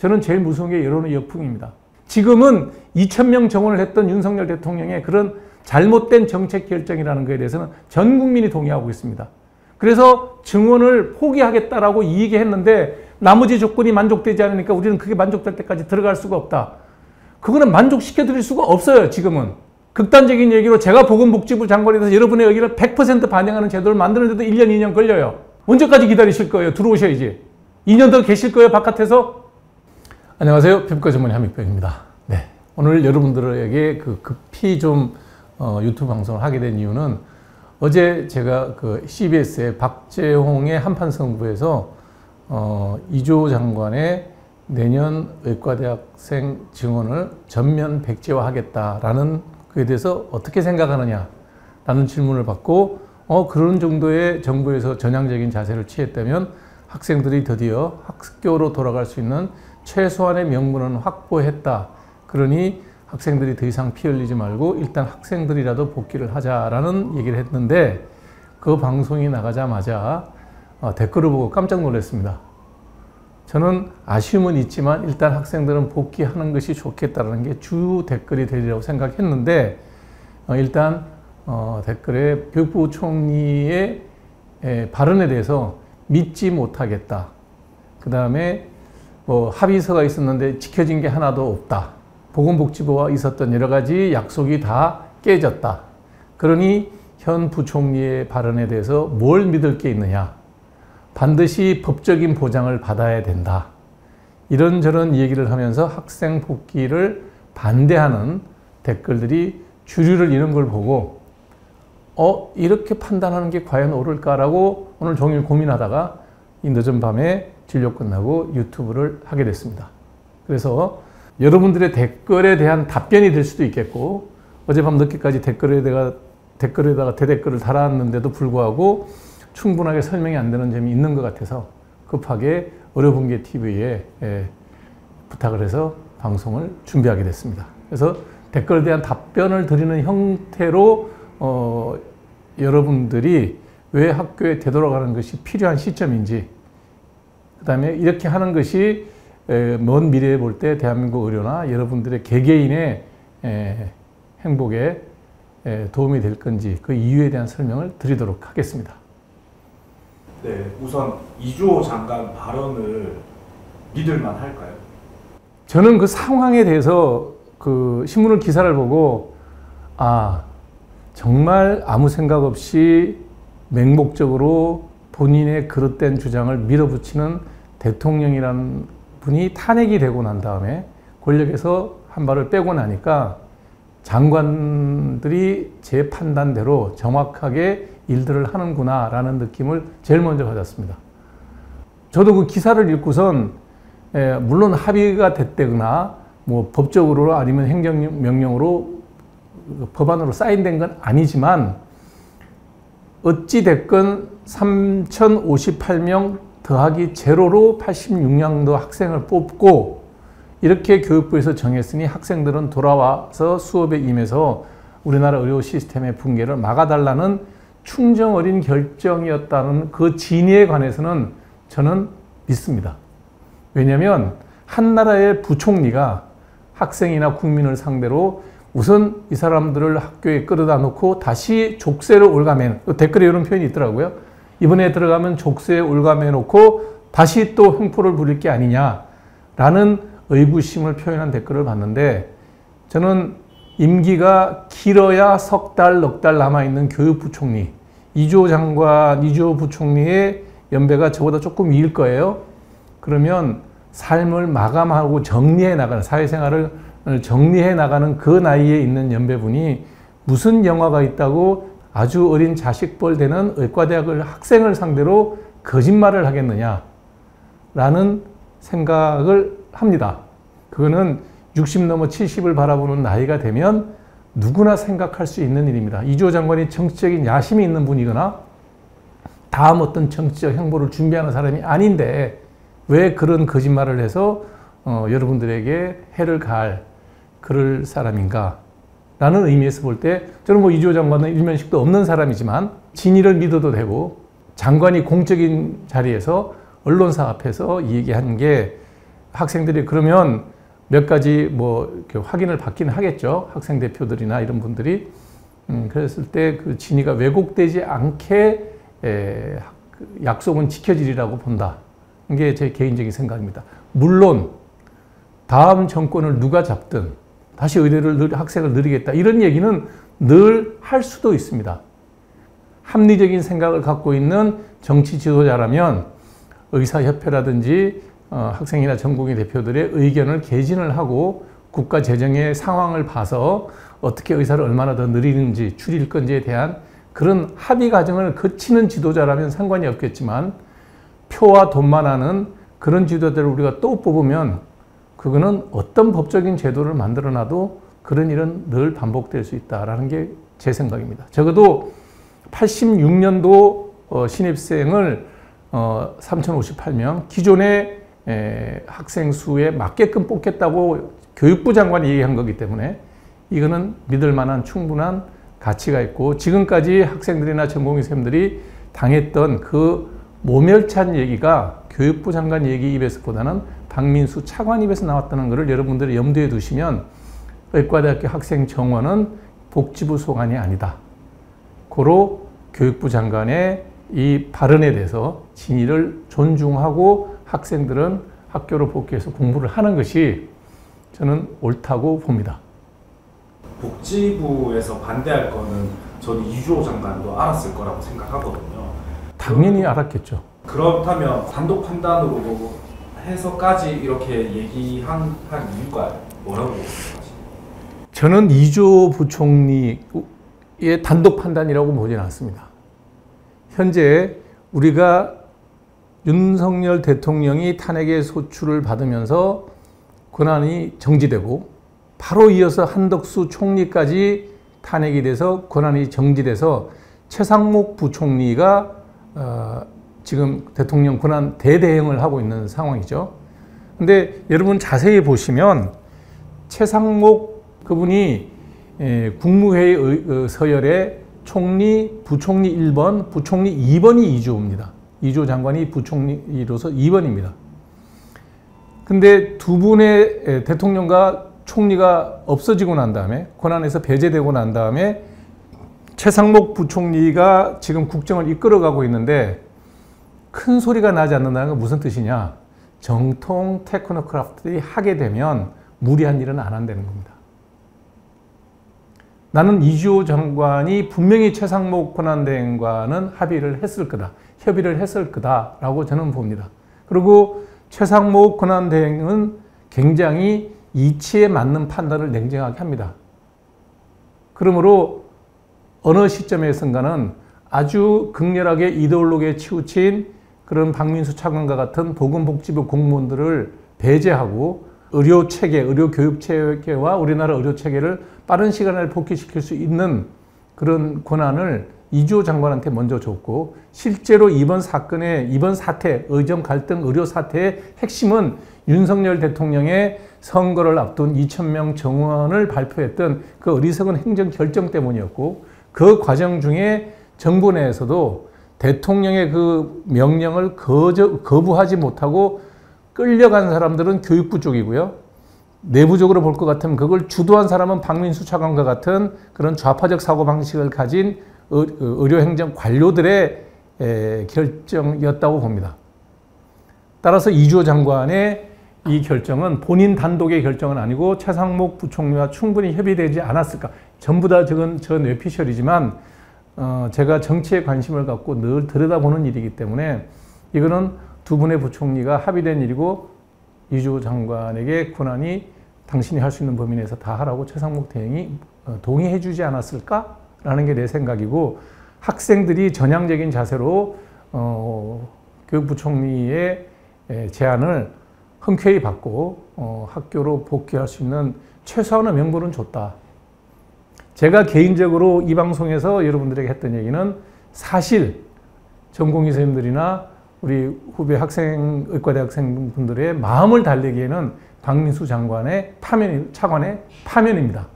저는 제일 무서운 게 여론의 역풍입니다. 지금은 2,000명 정원을 했던 윤석열 대통령의 그런 잘못된 정책 결정이라는 것에 대해서는 전 국민이 동의하고 있습니다. 그래서 증원을 포기하겠다라고 얘기했는데 나머지 조건이 만족되지 않으니까 우리는 그게 만족될 때까지 들어갈 수가 없다. 그거는 만족시켜 드릴 수가 없어요. 지금은. 극단적인 얘기로 제가 보건복지부 장관이 돼서 여러분의 의견을 100% 반영하는 제도를 만드는데도 1년, 2년 걸려요. 언제까지 기다리실 거예요? 들어오셔야지. 2년 더 계실 거예요? 바깥에서? 안녕하세요. 피부과 전문의 한익병입니다. 네. 오늘 여러분들에게 급히 좀 유튜브 방송을 하게 된 이유는 어제 제가 CBS의 박재홍의 한판 승부에서 이조 장관의 내년 의과대학생 증원을 전면 백지화하겠다라는 그에 대해서 어떻게 생각하느냐라는 질문을 받고 그런 정도의 정부에서 전향적인 자세를 취했다면 학생들이 드디어 학교로 돌아갈 수 있는 최소한의 명분은 확보했다. 그러니 학생들이 더 이상 피 흘리지 말고 일단 학생들이라도 복귀를 하자라는 얘기를 했는데 그 방송이 나가자마자 댓글을 보고 깜짝 놀랐습니다. 저는 아쉬움은 있지만 일단 학생들은 복귀하는 것이 좋겠다는 게 주 댓글이 되리라고 생각했는데 일단 댓글에 교육부 총리의 발언에 대해서 믿지 못하겠다. 그 다음에 합의서가 있었는데 지켜진 게 하나도 없다. 보건복지부와 있었던 여러 가지 약속이 다 깨졌다. 그러니 현 부총리의 발언에 대해서 뭘 믿을 게 있느냐. 반드시 법적인 보장을 받아야 된다. 이런저런 얘기를 하면서 학생 복귀를 반대하는 댓글들이 주류를 이런 걸 보고 이렇게 판단하는 게 과연 옳을까라고 오늘 종일 고민하다가 이 늦은 밤에 진료 끝나고 유튜브를 하게 됐습니다. 그래서 여러분들의 댓글에 대한 답변이 될 수도 있겠고 어젯밤 늦게까지 댓글에다가 대댓글을 달았는데도 불구하고 충분하게 설명이 안 되는 점이 있는 것 같아서 급하게 의료분계TV에 부탁을 해서 방송을 준비하게 됐습니다. 그래서 댓글에 대한 답변을 드리는 형태로 여러분들이 왜 학교에 되돌아가는 것이 필요한 시점인지 그 다음에 이렇게 하는 것이 먼 미래에 볼 때 대한민국 의료나 여러분들의 개개인의 행복에 도움이 될 건지 그 이유에 대한 설명을 드리도록 하겠습니다. 네, 우선 이조 장관 발언을 믿을만 할까요? 저는 그 상황에 대해서 신문 기사를 보고 정말 아무 생각 없이 맹목적으로 본인의 그릇된 주장을 밀어붙이는 대통령이라는 분이 탄핵이 되고 난 다음에 권력에서 한 발을 빼고 나니까 장관들이 제 판단대로 정확하게 일들을 하는구나 라는 느낌을 제일 먼저 받았습니다. 저도 그 기사를 읽고선 물론 합의가 됐다거나 법적으로 아니면 행정명령으로 법안으로 사인된 건 아니지만 어찌됐건 3,058명 더하기 제로로 86년도 학생을 뽑고 이렇게 교육부에서 정했으니 학생들은 돌아와서 수업에 임해서 우리나라 의료 시스템의 붕괴를 막아달라는 충정 어린 결정이었다는 그 진위에 관해서는 저는 믿습니다. 왜냐하면 한 나라의 부총리가 학생이나 국민을 상대로 우선 이 사람들을 학교에 끌어다 놓고 다시 족쇄를 올가매 댓글에 이런 표현이 있더라고요. 이번에 들어가면 족쇄에 올가매 놓고 다시 또 횡포를 부릴 게 아니냐라는 의구심을 표현한 댓글을 봤는데 저는 임기가 길어야 석 달, 넉 달 남아있는 교육부 총리 이조 장관, 이조 부총리의 연배가 저보다 조금 위일 거예요. 그러면 삶을 마감하고 정리해 나가는 사회생활을 정리해 나가는 그 나이에 있는 연배분이 무슨 영화가 있다고 아주 어린 자식뻘 되는 의과대학을 학생을 상대로 거짓말을 하겠느냐 라는 생각을 합니다. 그거는 60 넘어 70을 바라보는 나이가 되면 누구나 생각할 수 있는 일입니다. 이조 장관이 정치적인 야심이 있는 분이거나 다음 어떤 정치적 행보를 준비하는 사람이 아닌데 왜 그런 거짓말을 해서 여러분들에게 해를 가할 그럴 사람인가 라는 의미에서 볼 때 저는 이조 장관은 일면식도 없는 사람이지만 진위를 믿어도 되고 장관이 공적인 자리에서 언론사 앞에서 얘기한 게 학생들이 그러면 몇 가지 뭐 이렇게 확인을 받긴 하겠죠. 학생 대표들이나 이런 분들이. 그랬을 때 그 진위가 왜곡되지 않게 약속은 지켜지리라고 본다. 이게 제 개인적인 생각입니다. 물론 다음 정권을 누가 잡든 다시 의대를 학생을 늘리겠다 이런 얘기는 늘 할 수도 있습니다. 합리적인 생각을 갖고 있는 정치 지도자라면 의사협회라든지 학생이나 전공의 대표들의 의견을 개진을 하고 국가 재정의 상황을 봐서 어떻게 의사를 얼마나 더 늘리는지 줄일 건지에 대한 그런 합의 과정을 거치는 지도자라면 상관이 없겠지만 표와 돈만 하는 그런 지도자를 우리가 또 뽑으면 그거는 어떤 법적인 제도를 만들어놔도 그런 일은 늘 반복될 수 있다는 게 제 생각입니다. 적어도 86년도 신입생을 3,058명 기존의 학생 수에 맞게끔 뽑겠다고 교육부 장관이 얘기한 거기 때문에 이거는 믿을 만한 충분한 가치가 있고 지금까지 학생들이나 전공의생들이 당했던 그 모멸찬 얘기가 교육부 장관 얘기 입에서보다는 박민수 차관 입에서 나왔다는 것을 여러분들이 염두에 두시면 의과대학교 학생 정원은 복지부 소관이 아니다. 고로 교육부 장관의 이 발언에 대해서 진위를 존중하고 학생들은 학교로 복귀해서 공부를 하는 것이 저는 옳다고 봅니다. 복지부에서 반대할 거는 저는 이주호 장관도 알았을 거라고 생각하거든요. 당연히 알았겠죠. 그렇다면 단독 판단으로 해서까지 이렇게 얘기한 이유가 뭐라고 생각하십니까? 저는 이주호 부총리의 단독 판단이라고 보지는 않습니다. 현재 우리가 윤석열 대통령이 탄핵의 소추를 받으면서 권한이 정지되고 바로 이어서 한덕수 총리까지 탄핵이 돼서 권한이 정지돼서 최상목 부총리가 지금 대통령 권한 대대행을 하고 있는 상황이죠. 근데 여러분 자세히 보시면 최상목 그분이 국무회의 서열에 총리, 부총리 1번, 부총리 2번이 이주호입니다. 이주호 장관이 부총리로서 2번입니다. 근데 두 분의 대통령과 총리가 없어지고 난 다음에 권한에서 배제되고 난 다음에 최상목 부총리가 지금 국정을 이끌어가고 있는데 큰 소리가 나지 않는다는 건 무슨 뜻이냐? 정통 테크노크라프트들이 하게 되면 무리한 일은 안 한다는 겁니다. 나는 이주호 장관이 분명히 최상목 권한대행과는 협의를 했을 거다라고 저는 봅니다. 그리고 최상목 권한대행은 굉장히 이치에 맞는 판단을 냉정하게 합니다. 그러므로 어느 시점에선가는 아주 극렬하게 이데올로기에 치우친 그런 박민수 차관과 같은 보건복지부 공무원들을 배제하고 의료체계, 의료교육체계와 우리나라 의료체계를 빠른 시간 안에 복귀시킬 수 있는 그런 권한을 이주호 장관한테 먼저 줬고 실제로 이번 사태, 의정 갈등 의료 사태의 핵심은 윤석열 대통령의 선거를 앞둔 2,000명 정원을 발표했던 그 어리석은 행정 결정 때문이었고 그 과정 중에 정부 내에서도 대통령의 그 명령을 거부하지 못하고 끌려간 사람들은 교육부 쪽이고요. 내부적으로 볼 것 같으면 그걸 주도한 사람은 박민수 차관과 같은 그런 좌파적 사고방식을 가진 의료행정 관료들의 결정이었다고 봅니다. 따라서 이주호 장관의 이 결정은 본인 단독의 결정은 아니고 최상목 부총리와 충분히 협의되지 않았을까. 전부 다 저 뇌피셜이지만 제가 정치에 관심을 갖고 늘 들여다보는 일이기 때문에 이거는 두 분의 부총리가 합의된 일이고 이주호 장관에게 권한이 당신이 할 수 있는 범위 내에서 다 하라고 최상목 대행이 동의해 주지 않았을까라는 게 내 생각이고 학생들이 전향적인 자세로 교육부총리의 제안을 흔쾌히 받고 학교로 복귀할 수 있는 최소한의 명분은 줬다. 제가 개인적으로 이 방송에서 여러분들에게 했던 얘기는 사실 전공의 선생님들이나 우리 후배 의과대학생분들의 마음을 달래기에는 박민수 장관의 차관의 파면입니다.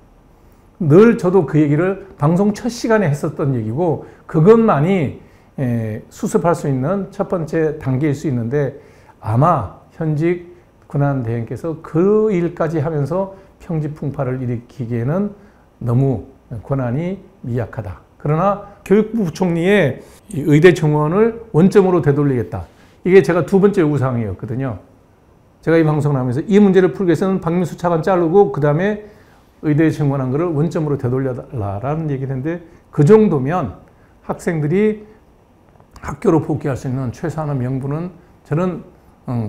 늘 저도 그 얘기를 방송 첫 시간에 했었던 얘기고 그것만이 수습할 수 있는 첫 번째 단계일 수 있는데 아마 현직 군안 대행께서 그 일까지 하면서 평지풍파를 일으키기에는 너무 권한이 미약하다. 그러나 교육부 부총리의 의대 정원을 원점으로 되돌리겠다. 이게 제가 두 번째 요구사항이었거든요. 제가 이 방송을 하면서 이 문제를 풀기 위해서는 박민수 차관 자르고 그 다음에 의대 정원한 거를 원점으로 되돌려달라는 얘기를 했는데 그 정도면 학생들이 학교로 복귀할 수 있는 최소한의 명분은 저는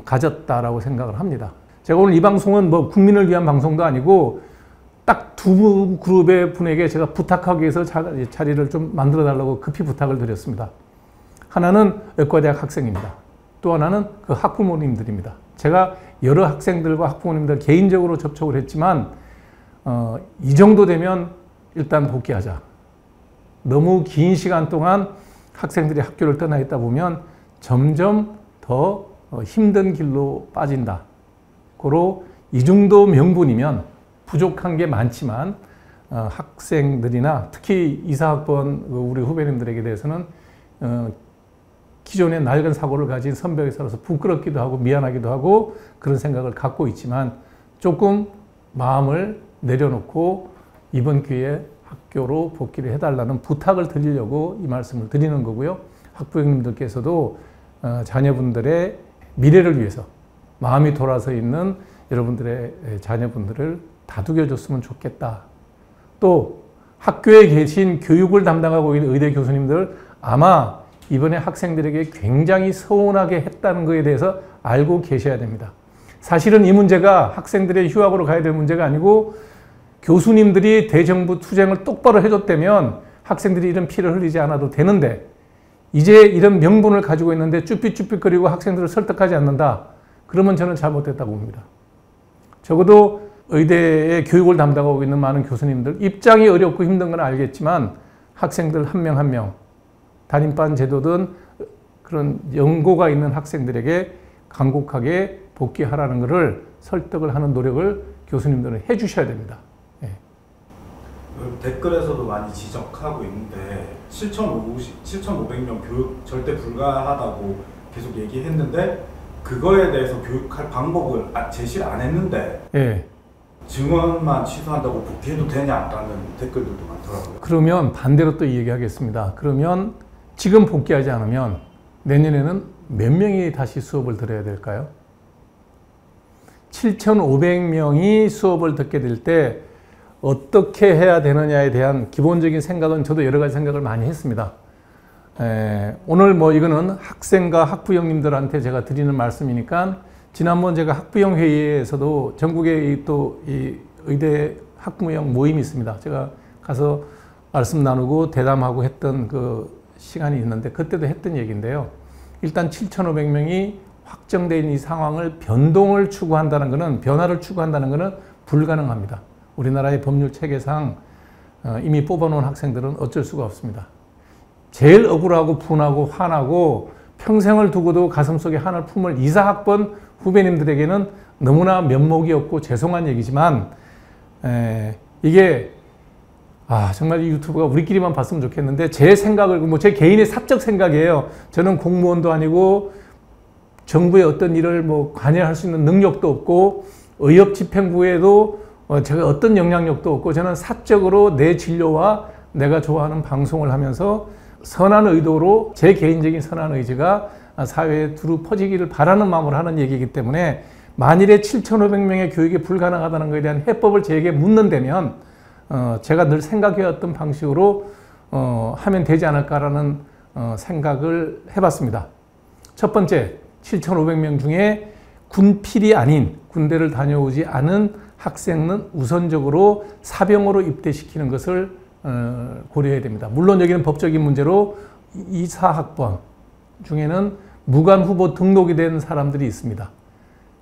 가졌다라고 생각을 합니다. 제가 오늘 이 방송은 뭐 국민을 위한 방송도 아니고 딱 두 그룹의 분에게 제가 부탁하기 위해서 자리를 좀 만들어 달라고 급히 부탁을 드렸습니다. 하나는 의과대학 학생입니다. 또 하나는 그 학부모님들입니다. 제가 여러 학생들과 학부모님들 개인적으로 접촉을 했지만 이 정도 되면 일단 복귀하자. 너무 긴 시간 동안 학생들이 학교를 떠나 있다 보면 점점 더 힘든 길로 빠진다. 고로 이 정도 명분이면 부족한 게 많지만 학생들이나 특히 이사학번 우리 후배님들에게 대해서는 기존의 낡은 사고를 가진 선배에 살아서 부끄럽기도 하고 미안하기도 하고 그런 생각을 갖고 있지만 조금 마음을 내려놓고 이번 기회에 학교로 복귀를 해달라는 부탁을 드리려고 이 말씀을 드리는 거고요. 학부형님들께서도 자녀분들의 미래를 위해서 마음이 돌아서 있는 여러분들의 자녀분들을 다독여줬으면 좋겠다. 또 학교에 계신 교육을 담당하고 있는 의대 교수님들 아마 이번에 학생들에게 굉장히 서운하게 했다는 것에 대해서 알고 계셔야 됩니다. 사실은 이 문제가 학생들의 휴학으로 가야 될 문제가 아니고 교수님들이 대정부 투쟁을 똑바로 해줬다면 학생들이 이런 피를 흘리지 않아도 되는데 이제 이런 명분을 가지고 있는데 쭈삣쭈삣거리고 학생들을 설득하지 않는다. 그러면 저는 잘못됐다고 봅니다. 적어도 의대의 교육을 담당하고 있는 많은 교수님들 입장이 어렵고 힘든 건 알겠지만 학생들 한 명 한 명 단임반 제도든 그런 연고가 있는 학생들에게 간곡하게 복귀하라는 것을 설득을 하는 노력을 교수님들은 해 주셔야 됩니다. 예. 댓글에서도 많이 지적하고 있는데 7,500명 교육 절대 불가하다고 계속 얘기했는데 그거에 대해서 교육할 방법을 제시를 안 했는데 예. 증원만 취소한다고 복귀해도 되냐라는 댓글들도 많더라고요. 그러면 반대로 또 얘기하겠습니다. 그러면 지금 복귀하지 않으면 내년에는 몇 명이 다시 수업을 들어야 될까요? 7,500명이 수업을 듣게 될 때 어떻게 해야 되느냐에 대한 기본적인 생각은 저도 여러 가지 생각을 많이 했습니다. 오늘 뭐 이거는 학생과 학부형님들한테 제가 드리는 말씀이니까 지난번 제가 학부형 회의에서도 전국에 또 이 의대 학부형 모임이 있습니다. 제가 가서 말씀 나누고 대담하고 했던 그 시간이 있는데 그때도 했던 얘기인데요. 일단 7,500명이 확정된 이 상황을 변동을 추구한다는 것은 변화를 추구한다는 것은 불가능합니다. 우리나라의 법률 체계상 이미 뽑아놓은 학생들은 어쩔 수가 없습니다. 제일 억울하고 분하고 화나고 평생을 두고도 가슴속에 한을 품을 이사학번 후배님들에게는 너무나 면목이 없고 죄송한 얘기지만 이게 정말 이 유튜브가 우리끼리만 봤으면 좋겠는데 제 생각을 뭐 제 개인의 사적 생각이에요. 저는 공무원도 아니고 정부의 어떤 일을 뭐 관여할 수 있는 능력도 없고 의협 집행부에도 제가 어떤 영향력도 없고 저는 사적으로 내 진로와 내가 좋아하는 방송을 하면서 선한 의도로 제 개인적인 선한 의지가 사회에 두루 퍼지기를 바라는 마음으로 하는 얘기이기 때문에 만일에 7,500명의 교육이 불가능하다는 것에 대한 해법을 저에게 묻는다면 제가 늘 생각해왔던 방식으로 하면 되지 않을까라는 생각을 해봤습니다. 첫 번째, 7,500명 중에 군필이 아닌 군대를 다녀오지 않은 학생은 우선적으로 사병으로 입대시키는 것을 고려해야 됩니다. 물론 여기는 법적인 문제로 이사학번 중에는 무관 후보 등록이 된 사람들이 있습니다.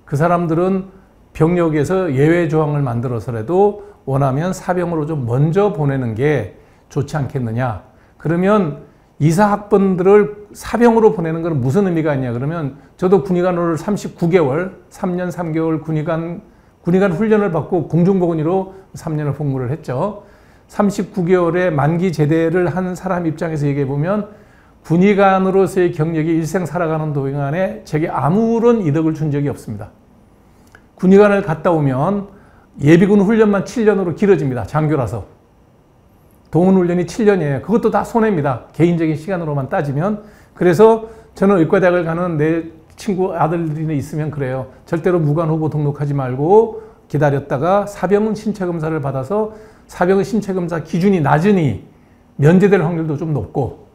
그 사람들은 병력에서 예외 조항을 만들어서라도 원하면 사병으로 좀 먼저 보내는 게 좋지 않겠느냐. 그러면 이사학번들을 사병으로 보내는 건 무슨 의미가 있냐. 그러면 저도 군의관으로 39개월, 3년 3개월 군의관 훈련을 받고 공중보건의로 3년을 복무를 했죠. 39개월의 만기 제대를 한 사람 입장에서 얘기해 보면 군의관으로서의 경력이 일생 살아가는 동안에 제게 아무런 이득을 준 적이 없습니다. 군의관을 갔다 오면 예비군 훈련만 7년으로 길어집니다. 장교라서. 동원 훈련이 7년이에요. 그것도 다 손해입니다. 개인적인 시간으로만 따지면. 그래서 저는 의과대학을 가는 내 친구 아들들이 있으면 그래요. 절대로 무관 후보 등록하지 말고 기다렸다가 사병은 신체검사를 받아서 사병의 신체검사 기준이 낮으니 면제될 확률도 좀 높고,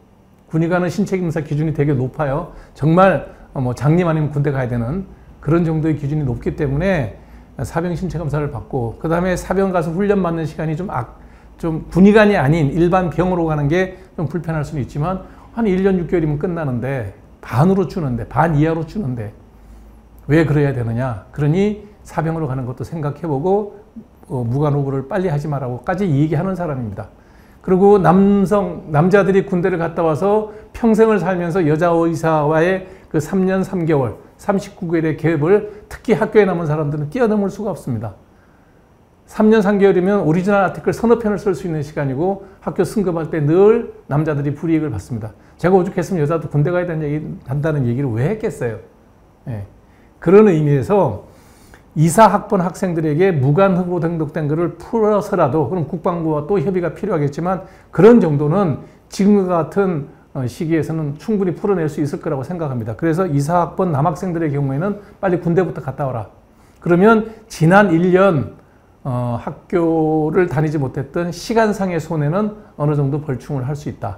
군의관은 신체검사 기준이 되게 높아요. 정말 뭐 장님 아니면 군대 가야 되는 그런 정도의 기준이 높기 때문에 사병 신체검사를 받고, 그 다음에 사병 가서 훈련 받는 시간이 좀 군의관이 아닌 일반 병으로 가는 게 좀 불편할 수는 있지만 한 1년 6개월이면 끝나는데 반으로 주는데, 반 이하로 주는데 왜 그래야 되느냐. 그러니 사병으로 가는 것도 생각해보고 무관 후보를 빨리 하지 말라고까지 얘기하는 사람입니다. 그리고 남자들이 군대를 갔다 와서 평생을 살면서 여자 의사와의 그 3년 3개월, 39개월의 갭을 특히 학교에 남은 사람들은 뛰어넘을 수가 없습니다. 3년 3개월이면 오리지널 아티클 서너 편을 쓸 수 있는 시간이고 학교 승급할 때 늘 남자들이 불이익을 받습니다. 제가 오죽했으면 여자도 군대 가야 한다는 얘기를 왜 했겠어요. 예. 그런 의미에서 이사학번 학생들에게 무관 후보 등록된 것을 풀어서라도, 그럼 국방부와 또 협의가 필요하겠지만 그런 정도는 지금과 같은 시기에서는 충분히 풀어낼 수 있을 거라고 생각합니다. 그래서 이사학번 남학생들의 경우에는 빨리 군대부터 갔다 와라. 그러면 지난 1년 학교를 다니지 못했던 시간상의 손해는 어느 정도 벌충을 할 수 있다.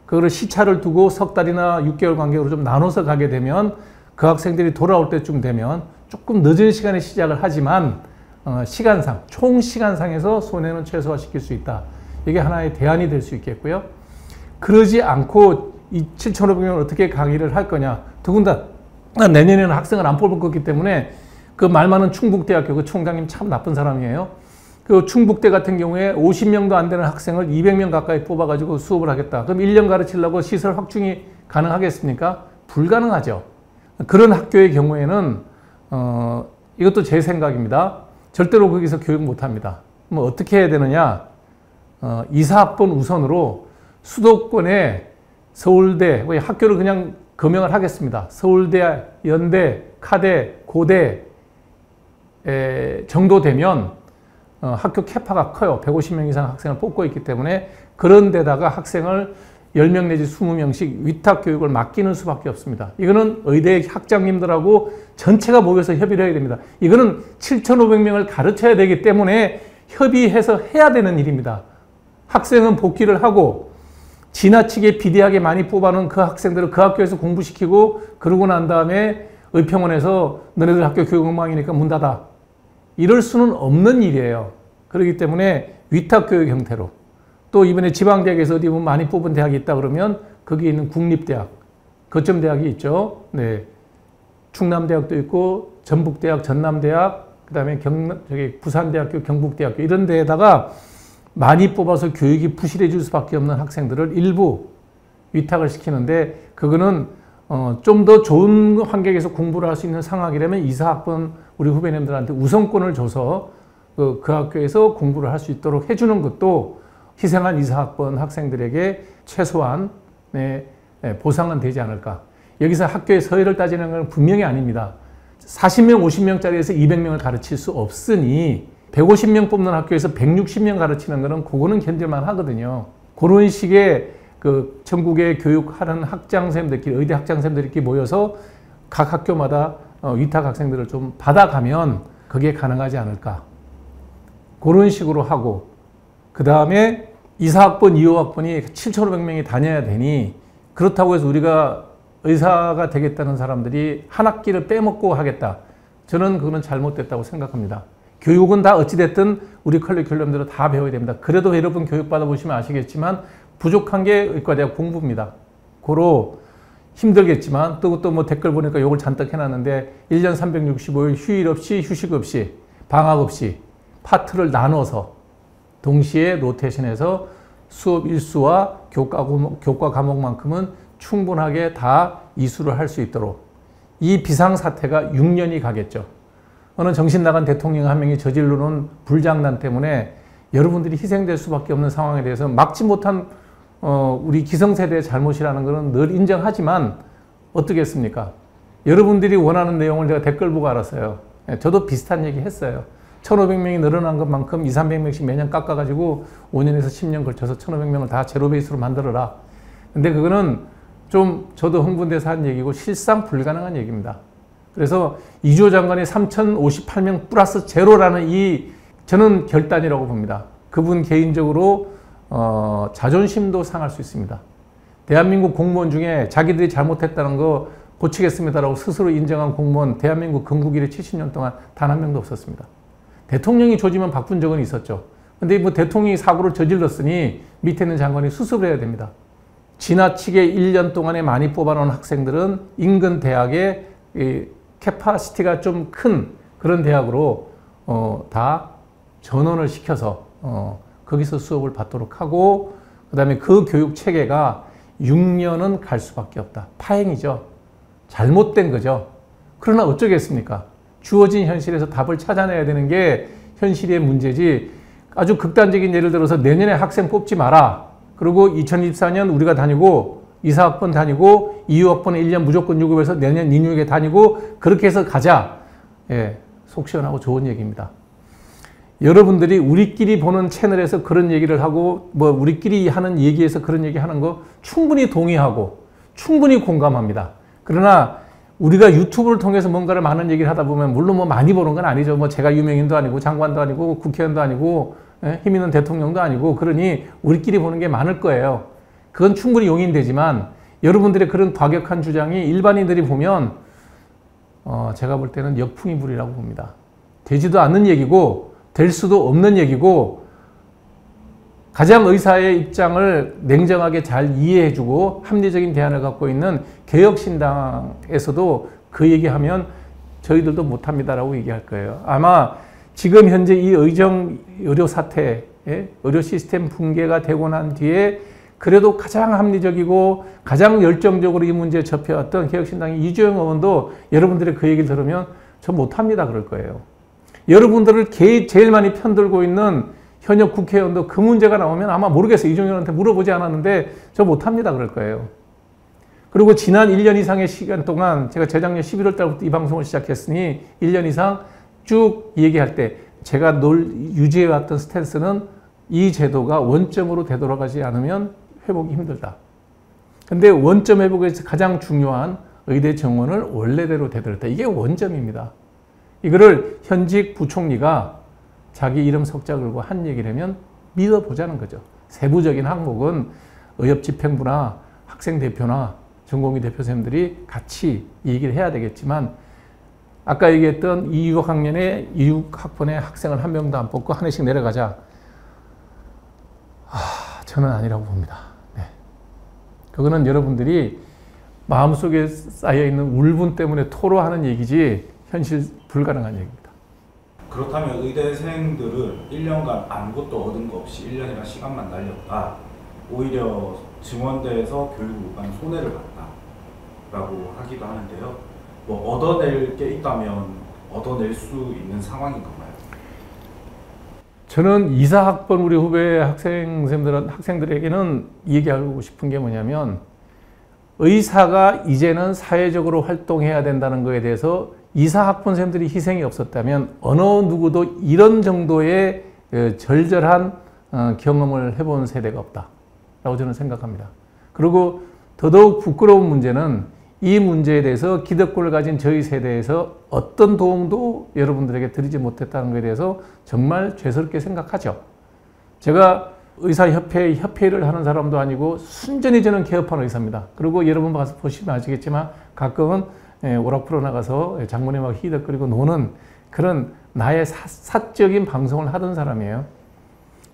그거를 시차를 두고 석 달이나 6개월 간격으로 좀 나눠서 가게 되면 그 학생들이 돌아올 때쯤 되면 조금 늦은 시간에 시작을 하지만 시간상, 총 시간상에서 손해는 최소화시킬 수 있다. 이게 하나의 대안이 될 수 있겠고요. 그러지 않고 이 7,500명을 어떻게 강의를 할 거냐. 더군다나 내년에는 학생을 안 뽑을 거기 때문에 그 말 많은 충북대학교 그 총장님 참 나쁜 사람이에요. 그 충북대 같은 경우에 50명도 안 되는 학생을 200명 가까이 뽑아가지고 수업을 하겠다. 그럼 1년 가르치려고 시설 확충이 가능하겠습니까? 불가능하죠. 그런 학교의 경우에는 이것도 제 생각입니다. 절대로 거기서 교육 못합니다. 뭐 어떻게 해야 되느냐. 이사학번 우선으로 수도권에 서울대, 학교를 그냥 거명을 하겠습니다. 서울대, 연대, 카대, 고대 정도 되면 학교 캐파가 커요. 150명 이상 학생을 뽑고 있기 때문에 그런 데다가 학생을 10명 내지 20명씩 위탁교육을 맡기는 수밖에 없습니다. 이거는 의대 학장님들하고 전체가 모여서 협의를 해야 됩니다. 이거는 7,500명을 가르쳐야 되기 때문에 협의해서 해야 되는 일입니다. 학생은 복귀를 하고 지나치게 비대하게 많이 뽑아놓은 그 학생들을 그 학교에서 공부시키고 그러고 난 다음에 의평원에서 너네들 학교 교육 엉망이니까 문 닫아. 이럴 수는 없는 일이에요. 그렇기 때문에 위탁교육 형태로. 또 이번에 지방대학에서 어디 보면 많이 뽑은 대학이 있다 그러면 거기에 있는 국립대학, 거점대학이 있죠. 네. 충남대학도 있고 전북대학, 전남대학, 그 다음에 부산대학교, 경북대학교 이런 데에다가 많이 뽑아서 교육이 부실해질 수밖에 없는 학생들을 일부 위탁을 시키는데 그거는 좀 더 좋은 환경에서 공부를 할 수 있는 상황이라면 이사학번 우리 후배님들한테 우선권을 줘서 그 학교에서 공부를 할 수 있도록 해주는 것도 희생한 이사학번 학생들에게 최소한 보상은 되지 않을까. 여기서 학교의 서열을 따지는 건 분명히 아닙니다. 40명, 50명짜리에서 200명을 가르칠 수 없으니 150명 뽑는 학교에서 160명 가르치는 거는 그거는 견딜만 하거든요. 그런 식의 그 전국의 교육하는 학장선생님들끼리, 의대 학장선생님들끼리 모여서 각 학교마다 위탁 학생들을 좀 받아가면 그게 가능하지 않을까. 그런 식으로 하고 그 다음에 이사학번, 2호학번이 7,500명이 다녀야 되니 그렇다고 해서 우리가 의사가 되겠다는 사람들이 한 학기를 빼먹고 하겠다. 저는 그거는 잘못됐다고 생각합니다. 교육은 다 어찌됐든 우리 커리큘럼대로 다 배워야 됩니다. 그래도 여러분 교육 받아보시면 아시겠지만 부족한 게 의과대학 공부입니다. 고로 힘들겠지만 또 뭐 댓글 보니까 욕을 잔뜩 해놨는데 1년 365일 휴일 없이 휴식 없이 방학 없이 파트를 나눠서 동시에 로테이션해서 수업 일수와 교과 과목만큼은 충분하게 다 이수를 할 수 있도록 이 비상사태가 6년이 가겠죠. 어느 정신 나간 대통령 한 명이 저지르는 불장난 때문에 여러분들이 희생될 수밖에 없는 상황에 대해서 막지 못한 우리 기성세대의 잘못이라는 것은 늘 인정하지만 어떻겠습니까? 여러분들이 원하는 내용을 제가 댓글 보고 알았어요. 저도 비슷한 얘기 했어요. 1,500명이 늘어난 것만큼 200~300명씩 매년 깎아가지고 5년에서 10년 걸쳐서 1,500명을 다 제로 베이스로 만들어라. 근데 그거는 좀 저도 흥분돼서 한 얘기고 실상 불가능한 얘기입니다. 그래서 이주호 장관이 3,058명 플러스 제로라는 이 저는 결단이라고 봅니다. 그분 개인적으로 자존심도 상할 수 있습니다. 대한민국 공무원 중에 자기들이 잘못했다는 거 고치겠습니다라고 스스로 인정한 공무원 대한민국 건국 이래 70년 동안 단 한 명도 없었습니다. 대통령이 조지면 바꾼 적은 있었죠. 근데 뭐 대통령이 사고를 저질렀으니 밑에 있는 장관이 수습을 해야 됩니다. 지나치게 1년 동안에 많이 뽑아놓은 학생들은 인근 대학의 캐파시티가 좀 큰 그런 대학으로 다 전원을 시켜서 거기서 수업을 받도록 하고 그 다음에 그 교육 체계가 6년은 갈 수밖에 없다. 파행이죠. 잘못된 거죠. 그러나 어쩌겠습니까? 주어진 현실에서 답을 찾아내야 되는 게 현실의 문제지 아주 극단적인 예를 들어서 내년에 학생 뽑지 마라. 그리고 2024년 우리가 다니고 이사학번 다니고 이유학번에 1년 무조건 유급해서 내년 인유학에 다니고 그렇게 해서 가자. 예, 속 시원하고 좋은 얘기입니다. 여러분들이 우리끼리 보는 채널에서 그런 얘기를 하고 뭐 우리끼리 하는 얘기에서 그런 얘기 하는 거 충분히 동의하고 충분히 공감합니다. 그러나 우리가 유튜브를 통해서 뭔가를 많은 얘기를 하다 보면 물론 뭐 많이 보는 건 아니죠. 뭐 제가 유명인도 아니고 장관도 아니고 국회의원도 아니고 힘 있는 대통령도 아니고 그러니 우리끼리 보는 게 많을 거예요. 그건 충분히 용인되지만 여러분들의 그런 과격한 주장이 일반인들이 보면 제가 볼 때는 역풍이 불이라고 봅니다. 되지도 않는 얘기고 될 수도 없는 얘기고 가장 의사의 입장을 냉정하게 잘 이해해주고 합리적인 대안을 갖고 있는 개혁신당에서도 그 얘기하면 저희들도 못합니다라고 얘기할 거예요. 아마 지금 현재 이 의정 의료 사태, 의료 시스템 붕괴가 되고 난 뒤에 그래도 가장 합리적이고 가장 열정적으로 이 문제에 접해왔던 개혁신당의 이주영 의원도 여러분들의 그 얘기를 들으면 저 못합니다 그럴 거예요. 여러분들을 제일 많이 편들고 있는 현역 국회의원도 그 문제가 나오면 아마 모르겠어요. 이주영 의원한테 물어보지 않았는데 저 못합니다 그럴 거예요. 그리고 지난 1년 이상의 시간 동안 제가 재작년 11월 달부터 이 방송을 시작했으니 1년 이상 쭉 얘기할 때 제가 유지해왔던 스탠스는 이 제도가 원점으로 되돌아가지 않으면 회복이 힘들다. 근데 원점 회복에서 가장 중요한 의대 정원을 원래대로 되돌렸다. 이게 원점입니다. 이거를 현직 부총리가 자기 이름 석자 걸고 한 얘기라면 믿어보자는 거죠. 세부적인 항목은 의협집행부나 학생대표나 전공의 대표선생님들이 같이 얘기를 해야 되겠지만 아까 얘기했던 26학년에 26학번에 학생을 한 명도 안 뽑고 한 해씩 내려가자. 저는 아니라고 봅니다. 네. 그거는 여러분들이 마음속에 쌓여있는 울분 때문에 토로하는 얘기지 현실 불가능한 얘기입니다. 그렇다면 의대생들은 1년간 아무것도 얻은 거 없이 1년이나 시간만 날렸다. 오히려 증원대에서 교육을 못 받는 손해를 봤다라고 하기도 하는데요. 뭐 얻어낼 게 있다면 얻어낼 수 있는 상황인 건가요? 저는 이사학번 우리 후배 학생들에게는 얘기하고 싶은 게 뭐냐면 의사가 이제는 사회적으로 활동해야 된다는 것에 대해서 이사학번 선생님들이 희생이 없었다면 어느 누구도 이런 정도의 절절한 경험을 해본 세대가 없다라고 저는 생각합니다. 그리고 더더욱 부끄러운 문제는 이 문제에 대해서 기득권을 가진 저희 세대에서 어떤 도움도 여러분들에게 드리지 못했다는 것에 대해서 정말 죄스럽게 생각하죠. 제가 의사협회 협회를 하는 사람도 아니고 순전히 저는 개업한 의사입니다. 그리고 여러분 가서 보시면 아시겠지만 가끔은 오락프로 나가서 장모님하고 히덕거리고 노는 그런 나의 사적인 방송을 하던 사람이에요.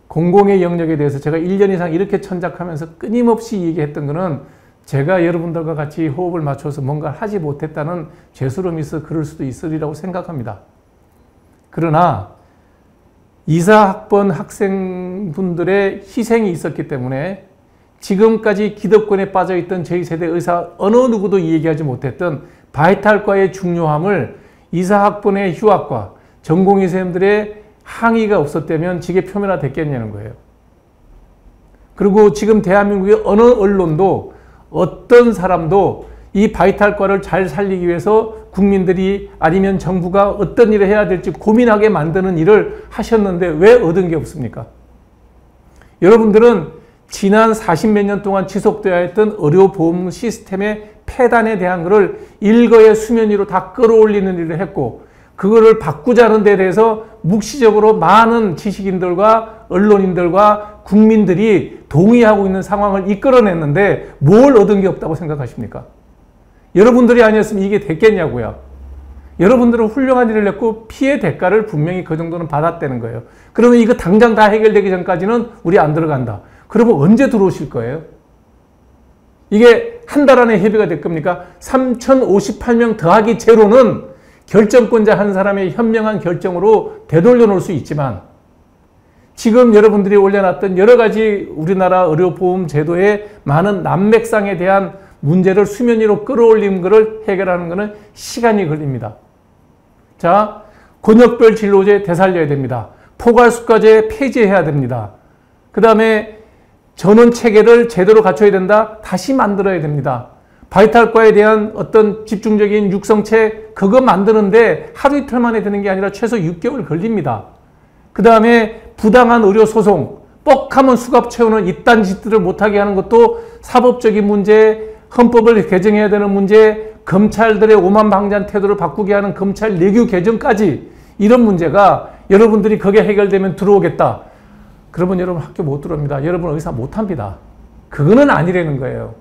공공의 영역에 대해서 제가 1년 이상 이렇게 천작하면서 끊임없이 얘기했던 거는 제가 여러분들과 같이 호흡을 맞춰서 뭔가 하지 못했다는 죄스러움이 있어 그럴 수도 있으리라고 생각합니다. 그러나 이사학번 학생분들의 희생이 있었기 때문에 지금까지 기득권에 빠져있던 저희 세대 의사 어느 누구도 얘기하지 못했던 바이탈과의 중요함을 이사학번의 휴학과 전공의 선생님들의 항의가 없었다면 지게 표면화됐겠냐는 거예요. 그리고 지금 대한민국의 어느 언론도 어떤 사람도 이 바이탈과를 잘 살리기 위해서 국민들이 아니면 정부가 어떤 일을 해야 될지 고민하게 만드는 일을 하셨는데 왜 얻은 게 없습니까? 여러분들은 지난 40몇 년 동안 지속되어야 했던 의료보험 시스템의 폐단에 대한 것을 일거에 수면 위로 다 끌어올리는 일을 했고, 그거를 바꾸자는 데 대해서 묵시적으로 많은 지식인들과 언론인들과 국민들이 동의하고 있는 상황을 이끌어냈는데 뭘 얻은 게 없다고 생각하십니까? 여러분들이 아니었으면 이게 됐겠냐고요. 여러분들은 훌륭한 일을 했고 피해 대가를 분명히 그 정도는 받았다는 거예요. 그러면 이거 당장 다 해결되기 전까지는 우리 안 들어간다. 그러면 언제 들어오실 거예요? 이게 한 달 안에 협의가 될 겁니까? 3,058명 더하기 제로는 결정권자 한 사람의 현명한 결정으로 되돌려 놓을 수 있지만, 지금 여러분들이 올려놨던 여러 가지 우리나라 의료보험 제도의 많은 난맥상에 대한 문제를 수면 위로 끌어올린 것을 해결하는 것은 시간이 걸립니다. 자, 권역별 진료제 되살려야 됩니다. 포괄수가제 폐지해야 됩니다. 그 다음에 전원 체계를 제대로 갖춰야 된다. 다시 만들어야 됩니다. 바이탈과에 대한 어떤 집중적인 육성체 그거 만드는데 하루 이틀 만에 되는 게 아니라 최소 6개월 걸립니다. 그 다음에 부당한 의료소송, 뻑하면 수갑 채우는 이딴 짓들을 못하게 하는 것도 사법적인 문제, 헌법을 개정해야 되는 문제, 검찰들의 오만방자한 태도를 바꾸게 하는 검찰 내규 개정까지, 이런 문제가 여러분들이 그게 해결되면 들어오겠다. 그러면 여러분 학교 못 들어옵니다. 여러분 의사 못합니다. 그거는 아니라는 거예요.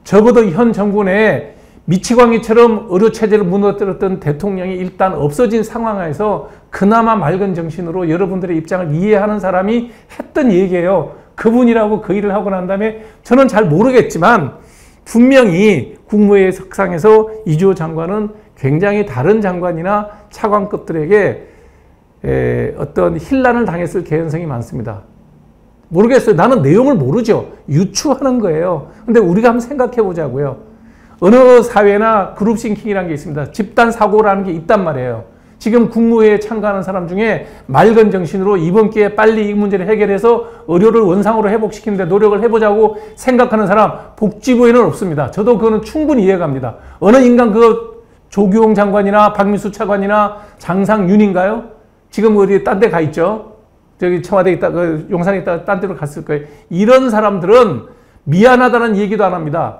적어도 현 정부 내에 미치광이처럼 의료체제를 무너뜨렸던 대통령이 일단 없어진 상황에서 그나마 맑은 정신으로 여러분들의 입장을 이해하는 사람이 했던 얘기예요. 그분이라고 그 일을 하고 난 다음에 저는 잘 모르겠지만 분명히 국무회의 석상에서 이주호 장관은 굉장히 다른 장관이나 차관급들에게 어떤 혼란을 당했을 개연성이 많습니다. 모르겠어요. 나는 내용을 모르죠. 유추하는 거예요. 근데 우리가 한번 생각해 보자고요. 어느 사회나 그룹 싱킹이라는 게 있습니다. 집단 사고라는 게 있단 말이에요. 지금 국무회의에 참가하는 사람 중에 맑은 정신으로 이번 기회에 빨리 이 문제를 해결해서 의료를 원상으로 회복시키는 데 노력을 해보자고 생각하는 사람 복지부에는 없습니다. 저도 그거는 충분히 이해갑니다. 어느 인간 그 조규홍 장관이나 박민수 차관이나 장상윤인가요? 지금 어디 딴 데 가 있죠? 저기 청와대에 있다, 그 용산에 있다, 딴 데로 갔을 거예요. 이런 사람들은 미안하다는 얘기도 안 합니다.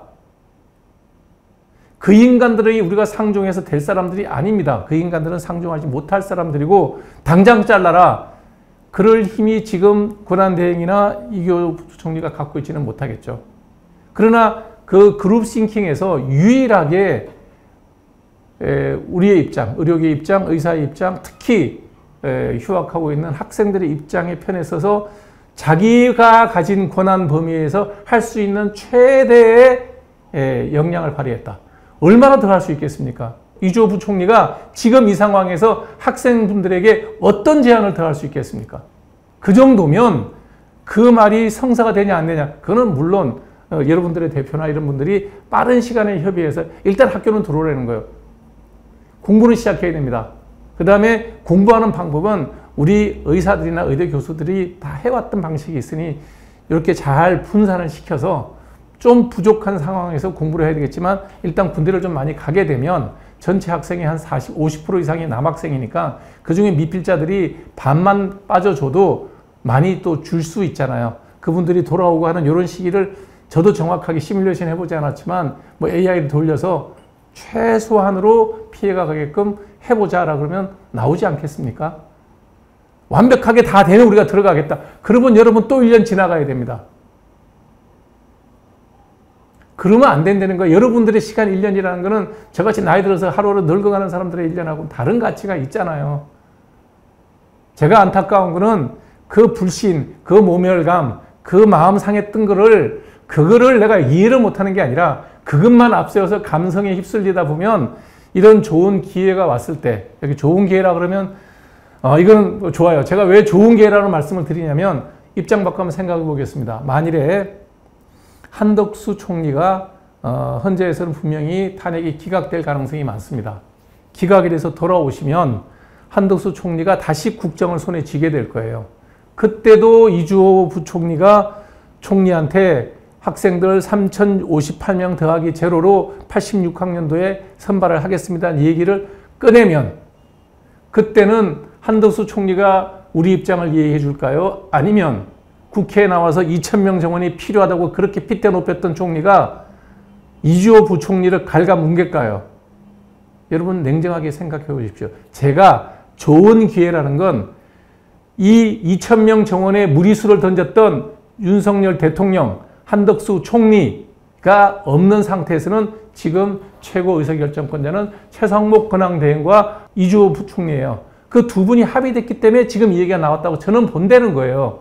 그 인간들이 우리가 상종해서 될 사람들이 아닙니다. 그 인간들은 상종하지 못할 사람들이고 당장 잘라라. 그럴 힘이 지금 권한대행이나 이규호 총리가 갖고 있지는 못하겠죠. 그러나 그 그룹 싱킹에서 유일하게 우리의 입장, 의료계의 입장, 의사의 입장, 특히 휴학하고 있는 학생들의 입장에 편에 서서 자기가 가진 권한 범위에서 할 수 있는 최대의 역량을 발휘했다. 얼마나 더 할 수 있겠습니까? 이주호 부총리가 지금 이 상황에서 학생분들에게 어떤 제안을 더 할 수 있겠습니까? 그 정도면 그 말이 성사가 되냐 안 되냐, 그거는 물론 여러분들의 대표나 이런 분들이 빠른 시간에 협의해서 일단 학교는 들어오라는 거예요. 공부는 시작해야 됩니다. 그 다음에 공부하는 방법은 우리 의사들이나 의대 교수들이 다 해왔던 방식이 있으니 이렇게 잘 분산을 시켜서 좀 부족한 상황에서 공부를 해야 되겠지만 일단 군대를 좀 많이 가게 되면 전체 학생의 한 50% 이상이 남학생이니까 그중에 미필자들이 반만 빠져줘도 많이 또 줄 수 있잖아요. 그분들이 돌아오고 하는 이런 시기를 저도 정확하게 시뮬레이션 해보지 않았지만 뭐 AI를 돌려서 최소한으로 피해가 가게끔 해보자라 그러면 나오지 않겠습니까? 완벽하게 다 되면 우리가 들어가겠다. 그러면 여러분 또 1년 지나가야 됩니다. 그러면 안 된다는 거예요. 여러분들의 시간 1년이라는 거는 저같이 나이 들어서 하루하루 늙어가는 사람들의 1년하고 다른 가치가 있잖아요. 제가 안타까운 거는 그 불신, 그 모멸감, 그 마음 상했던 그거를 내가 이해를 못하는 게 아니라 그것만 앞세워서 감성에 휩쓸리다 보면 이런 좋은 기회가 왔을 때, 여기 좋은 기회라 그러면 이건 좋아요. 제가 왜 좋은 기회라는 말씀을 드리냐면 입장 바꿔 한번 생각해 보겠습니다. 만일에 한덕수 총리가 헌재에서는 분명히 탄핵이 기각될 가능성이 많습니다. 기각이 돼서 돌아오시면 한덕수 총리가 다시 국정을 손에 쥐게 될 거예요. 그때도 이주호 부총리가 총리한테 학생들 3,058명 더하기 제로로 86학년도에 선발을 하겠습니다. 얘기를 꺼내면 그때는 한덕수 총리가 우리 입장을 이해해 줄까요? 아니면 국회에 나와서 2,000명 정원이 필요하다고 그렇게 핏대 높였던 총리가 이주호 부총리를 갉아뭉갤까요? 여러분 냉정하게 생각해 보십시오. 제가 좋은 기회라는 건 이 2,000명 정원에 무리수를 던졌던 윤석열 대통령, 한덕수 총리가 없는 상태에서는 지금 최고 의사결정권자는 최상목 권한대행과 이주호 부총리예요. 그 두 분이 합의됐기 때문에 지금 이 얘기가 나왔다고 저는 본다는 거예요.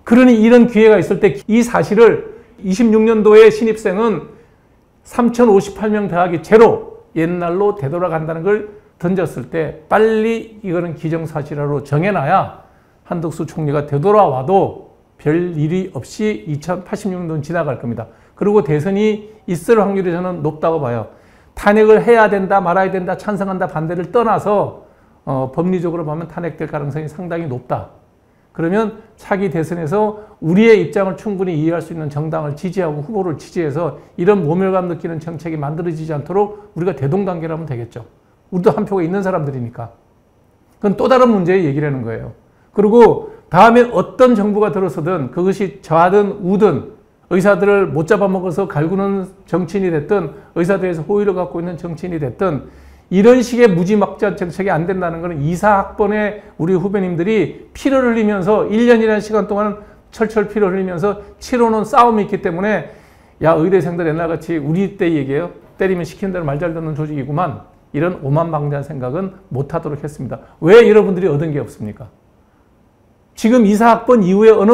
그러니 이런 기회가 있을 때 이 사실을 26년도에 신입생은 3,058명 더하기 제로 옛날로 되돌아간다는 걸 던졌을 때 빨리 이거는 기정사실화로 정해놔야 한덕수 총리가 되돌아와도 별 일이 없이 2086년도는 지나갈 겁니다. 그리고 대선이 있을 확률이 저는 높다고 봐요. 탄핵을 해야 된다 말아야 된다 찬성한다 반대를 떠나서 법리적으로 보면 탄핵될 가능성이 상당히 높다. 그러면 차기 대선에서 우리의 입장을 충분히 이해할 수 있는 정당을 지지하고 후보를 지지해서 이런 모멸감 느끼는 정책이 만들어지지 않도록 우리가 대동단계를 하면 되겠죠. 우리도 한 표가 있는 사람들이니까. 그건 또 다른 문제의 얘기라는 거예요. 그리고 다음에 어떤 정부가 들어서든 그것이 저하든 우든 의사들을 못 잡아먹어서 갈구는 정치인이 됐든 의사들에서 호의를 갖고 있는 정치인이 됐든 이런 식의 무지막지한 정책이 안 된다는 것은 이사학번의 우리 후배님들이 피를 흘리면서 1년이라는 시간 동안 철철 피를 흘리면서 치러놓은 싸움이 있기 때문에 야 의대생들 옛날같이 우리 때 얘기해요. 때리면 시키는 대로 말 잘 듣는 조직이구만. 이런 오만방자한 생각은 못하도록 했습니다. 왜 여러분들이 얻은 게 없습니까? 지금 이사학번 이후에 어느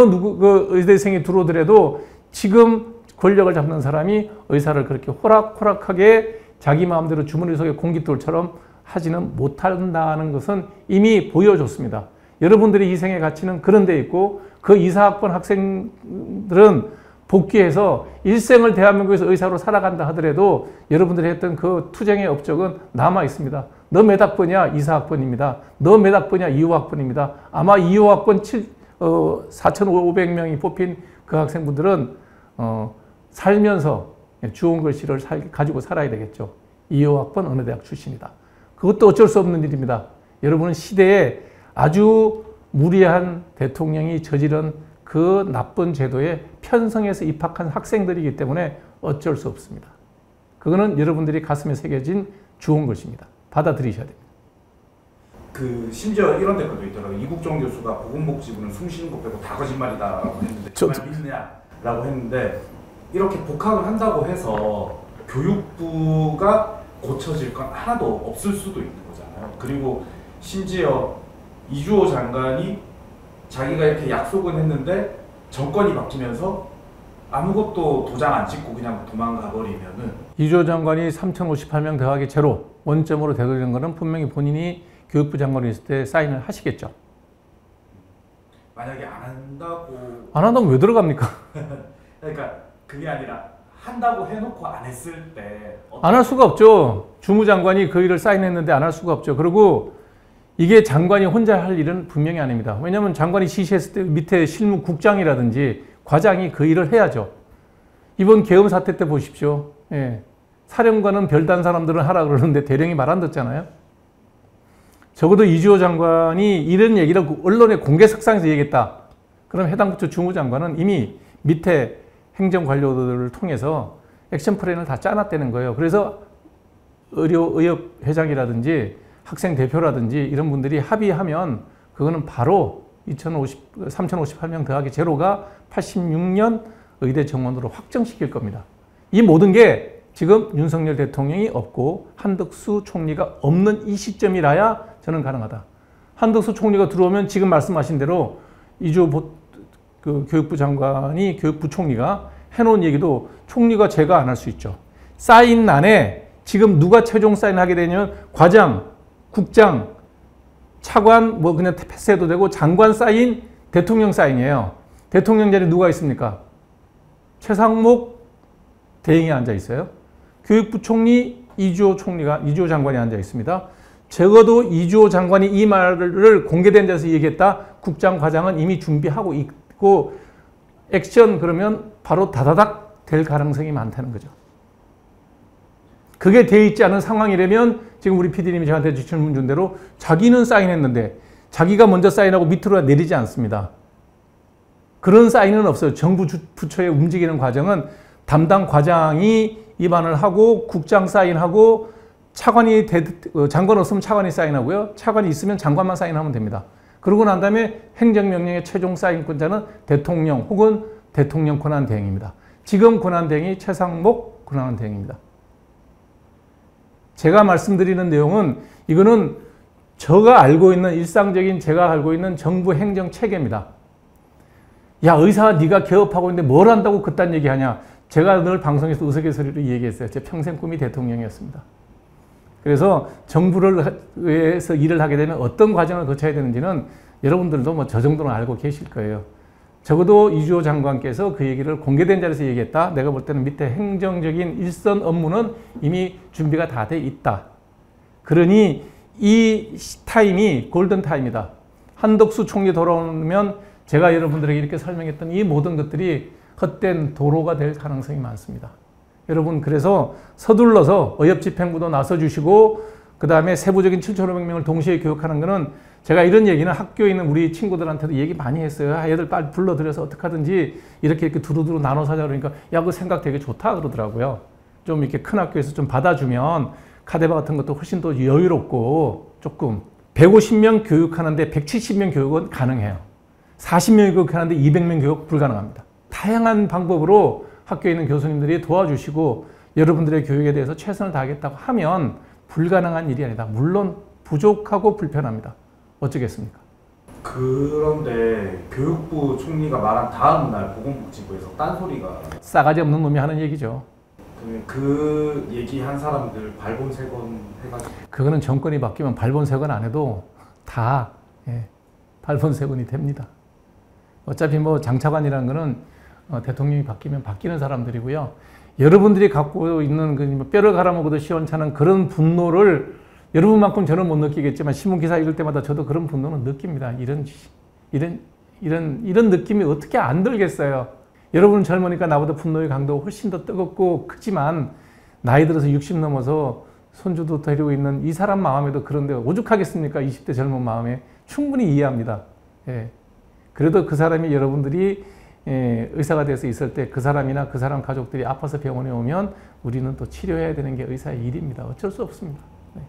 의대생이 들어오더라도 지금 권력을 잡는 사람이 의사를 그렇게 호락호락하게 자기 마음대로 주머니 속에 공깃돌처럼 하지는 못한다는 것은 이미 보여줬습니다. 여러분들의 희생의 가치는 그런 데 있고 그 이사학번 학생들은 복귀해서 일생을 대한민국에서 의사로 살아간다 하더라도 여러분들이 했던 그 투쟁의 업적은 남아 있습니다. 너 몇 학번이야? 이사학번입니다. 너 몇 학번이야? 이호학번입니다. 아마 이호학번 4,500명이 뽑힌 그 학생분들은 살면서 주온 글씨를 가지고 살아야 되겠죠. 이호학번 어느 대학 출신이다. 그것도 어쩔 수 없는 일입니다. 여러분은 시대에 아주 무리한 대통령이 저지른 그 나쁜 제도에 편성해서 입학한 학생들이기 때문에 어쩔 수 없습니다. 그거는 여러분들이 가슴에 새겨진 주온 것입니다. 받아들이셔야 됩니다. 심지어 이런 댓글도 있더라고요. 이국정 교수가 보건복지부는 숨 쉬는 것 빼고 다 거짓말이다라고 했는데 정말 믿느냐라고 했는데 이렇게 복학을 한다고 해서 교육부가 고쳐질 건 하나도 없을 수도 있는 거잖아요. 그리고 심지어 이주호 장관이 자기가 이렇게 약속은 했는데 정권이 바뀌면서 아무것도 도장 안 찍고 그냥 도망가 버리면은 이주호 장관이 3,058명 더하기 제로 원점으로 되돌리는 것은 분명히 본인이 교육부 장관이 있을 때 사인을 하시겠죠. 만약에 안 한다고 안 한다면 왜 들어갑니까? 그러니까 그게 아니라 한다고 해놓고 안 했을 때 안 할 수가 없죠. 주무장관이 그 일을 사인했는데 안 할 수가 없죠. 그리고 이게 장관이 혼자 할 일은 분명히 아닙니다. 왜냐하면 장관이 지시했을 때 밑에 실무국장이라든지 과장이 그 일을 해야죠. 이번 계엄 사태 때 보십시오. 예. 사령관은 별단 사람들은 하라 그러는데 대령이 말 안 듣잖아요. 적어도 이주호 장관이 이런 얘기를 언론의 공개석상에서 얘기했다. 그럼 해당 부처 주무장관은 이미 밑에 행정관료들을 통해서 액션 플랜을 다 짜놨다는 거예요. 그래서 의협회장이라든지 학생 대표라든지 이런 분들이 합의하면 그거는 바로 3,058명 더하기 제로가 86년 의대 정원으로 확정시킬 겁니다. 이 모든 게 지금 윤석열 대통령이 없고 한덕수 총리가 없는 이 시점이라야 저는 가능하다. 한덕수 총리가 들어오면 지금 말씀하신 대로 이주호 교육부 장관이 교육부 총리가 해놓은 얘기도 총리가 제가 안 할 수 있죠. 사인란에 지금 누가 최종 사인하게 되냐면 과장, 국장, 차관 뭐 그냥 패스해도 되고 장관 사인, 대통령 사인이에요. 대통령 자리에 누가 있습니까? 최상목 대행이 앉아 있어요. 교육부 총리 이주호 장관이 앉아 있습니다. 적어도 이주호 장관이 이 말을 공개된 데서 얘기했다. 국장, 과장은 이미 준비하고 있고 액션 그러면 바로 다다닥 될 가능성이 많다는 거죠. 그게 돼 있지 않은 상황이라면 지금 우리 PD님이 저한테 질문 준 대로 자기는 사인했는데 자기가 먼저 사인하고 밑으로 내리지 않습니다. 그런 사인은 없어요. 정부 부처의 움직이는 과정은 담당 과장이 입안을 하고 국장 사인하고 차관이 장관 없으면 차관이 사인하고요. 차관이 있으면 장관만 사인하면 됩니다. 그러고 난 다음에 행정명령의 최종 사인권자는 대통령 혹은 대통령 권한대행입니다. 지금 권한대행이 최상목 권한대행입니다. 제가 말씀드리는 내용은 이거는 제가 알고 있는 일상적인 제가 알고 있는 정부 행정 체계입니다. 야, 의사 네가 개업하고 있는데 뭘 한다고 그딴 얘기하냐. 제가 늘 방송에서 우스갯소리로 얘기했어요. 제 평생 꿈이 대통령이었습니다. 그래서 정부를 위해서 일을 하게 되면 어떤 과정을 거쳐야 되는지는 여러분들도 뭐 저 정도는 알고 계실 거예요. 적어도 이주호 장관께서 그 얘기를 공개된 자리에서 얘기했다. 내가 볼 때는 밑에 행정적인 일선 업무는 이미 준비가 다 돼 있다. 그러니 이 타임이 골든타임이다. 한덕수 총리 돌아오면 제가 여러분들에게 이렇게 설명했던 이 모든 것들이 헛된 도로가 될 가능성이 많습니다. 여러분 그래서 서둘러서 어협집행부도 나서주시고 그 다음에 세부적인 7,500명을 동시에 교육하는 거는 제가 이런 얘기는 학교에 있는 우리 친구들한테도 얘기 많이 했어요. 얘들 빨리 불러들여서 어떻게 하든지 이렇게 두루두루 나눠서 하자 그러니까 야, 그 생각 되게 좋다 그러더라고요. 좀 이렇게 큰 학교에서 좀 받아주면 카데바 같은 것도 훨씬 더 여유롭고 조금 150명 교육하는데 170명 교육은 가능해요. 40명 교육하는데 200명 교육 불가능합니다. 다양한 방법으로 학교에 있는 교수님들이 도와주시고 여러분들의 교육에 대해서 최선을 다하겠다고 하면 불가능한 일이 아니다. 물론 부족하고 불편합니다. 어쩌겠습니까? 그런데 교육부 총리가 말한 다음 날 보건복지부에서 딴소리가 싸가지 없는 놈이 하는 얘기죠. 그 얘기한 사람들 발본색원 해가지고 그거는 정권이 바뀌면 발본색원 안 해도 다 발본색원이 됩니다. 어차피 뭐 장차관이라는 거는 대통령이 바뀌면 바뀌는 사람들이고요. 여러분들이 갖고 있는 그 뼈를 갈아먹어도 시원찮은 그런 분노를 여러분만큼 저는 못 느끼겠지만 신문기사 읽을 때마다 저도 그런 분노는 느낍니다. 이런 느낌이 어떻게 안 들겠어요. 여러분은 젊으니까 나보다 분노의 강도가 훨씬 더 뜨겁고 크지만 나이 들어서 60 넘어서 손주도 데리고 있는 이 사람 마음에도 그런데 오죽하겠습니까? 20대 젊은 마음에 충분히 이해합니다. 예. 그래도 그 사람이 여러분들이 의사가 돼서 있을 때 그 사람이나 그 사람 가족들이 아파서 병원에 오면 우리는 또 치료해야 되는 게 의사의 일입니다. 어쩔 수 없습니다. 네.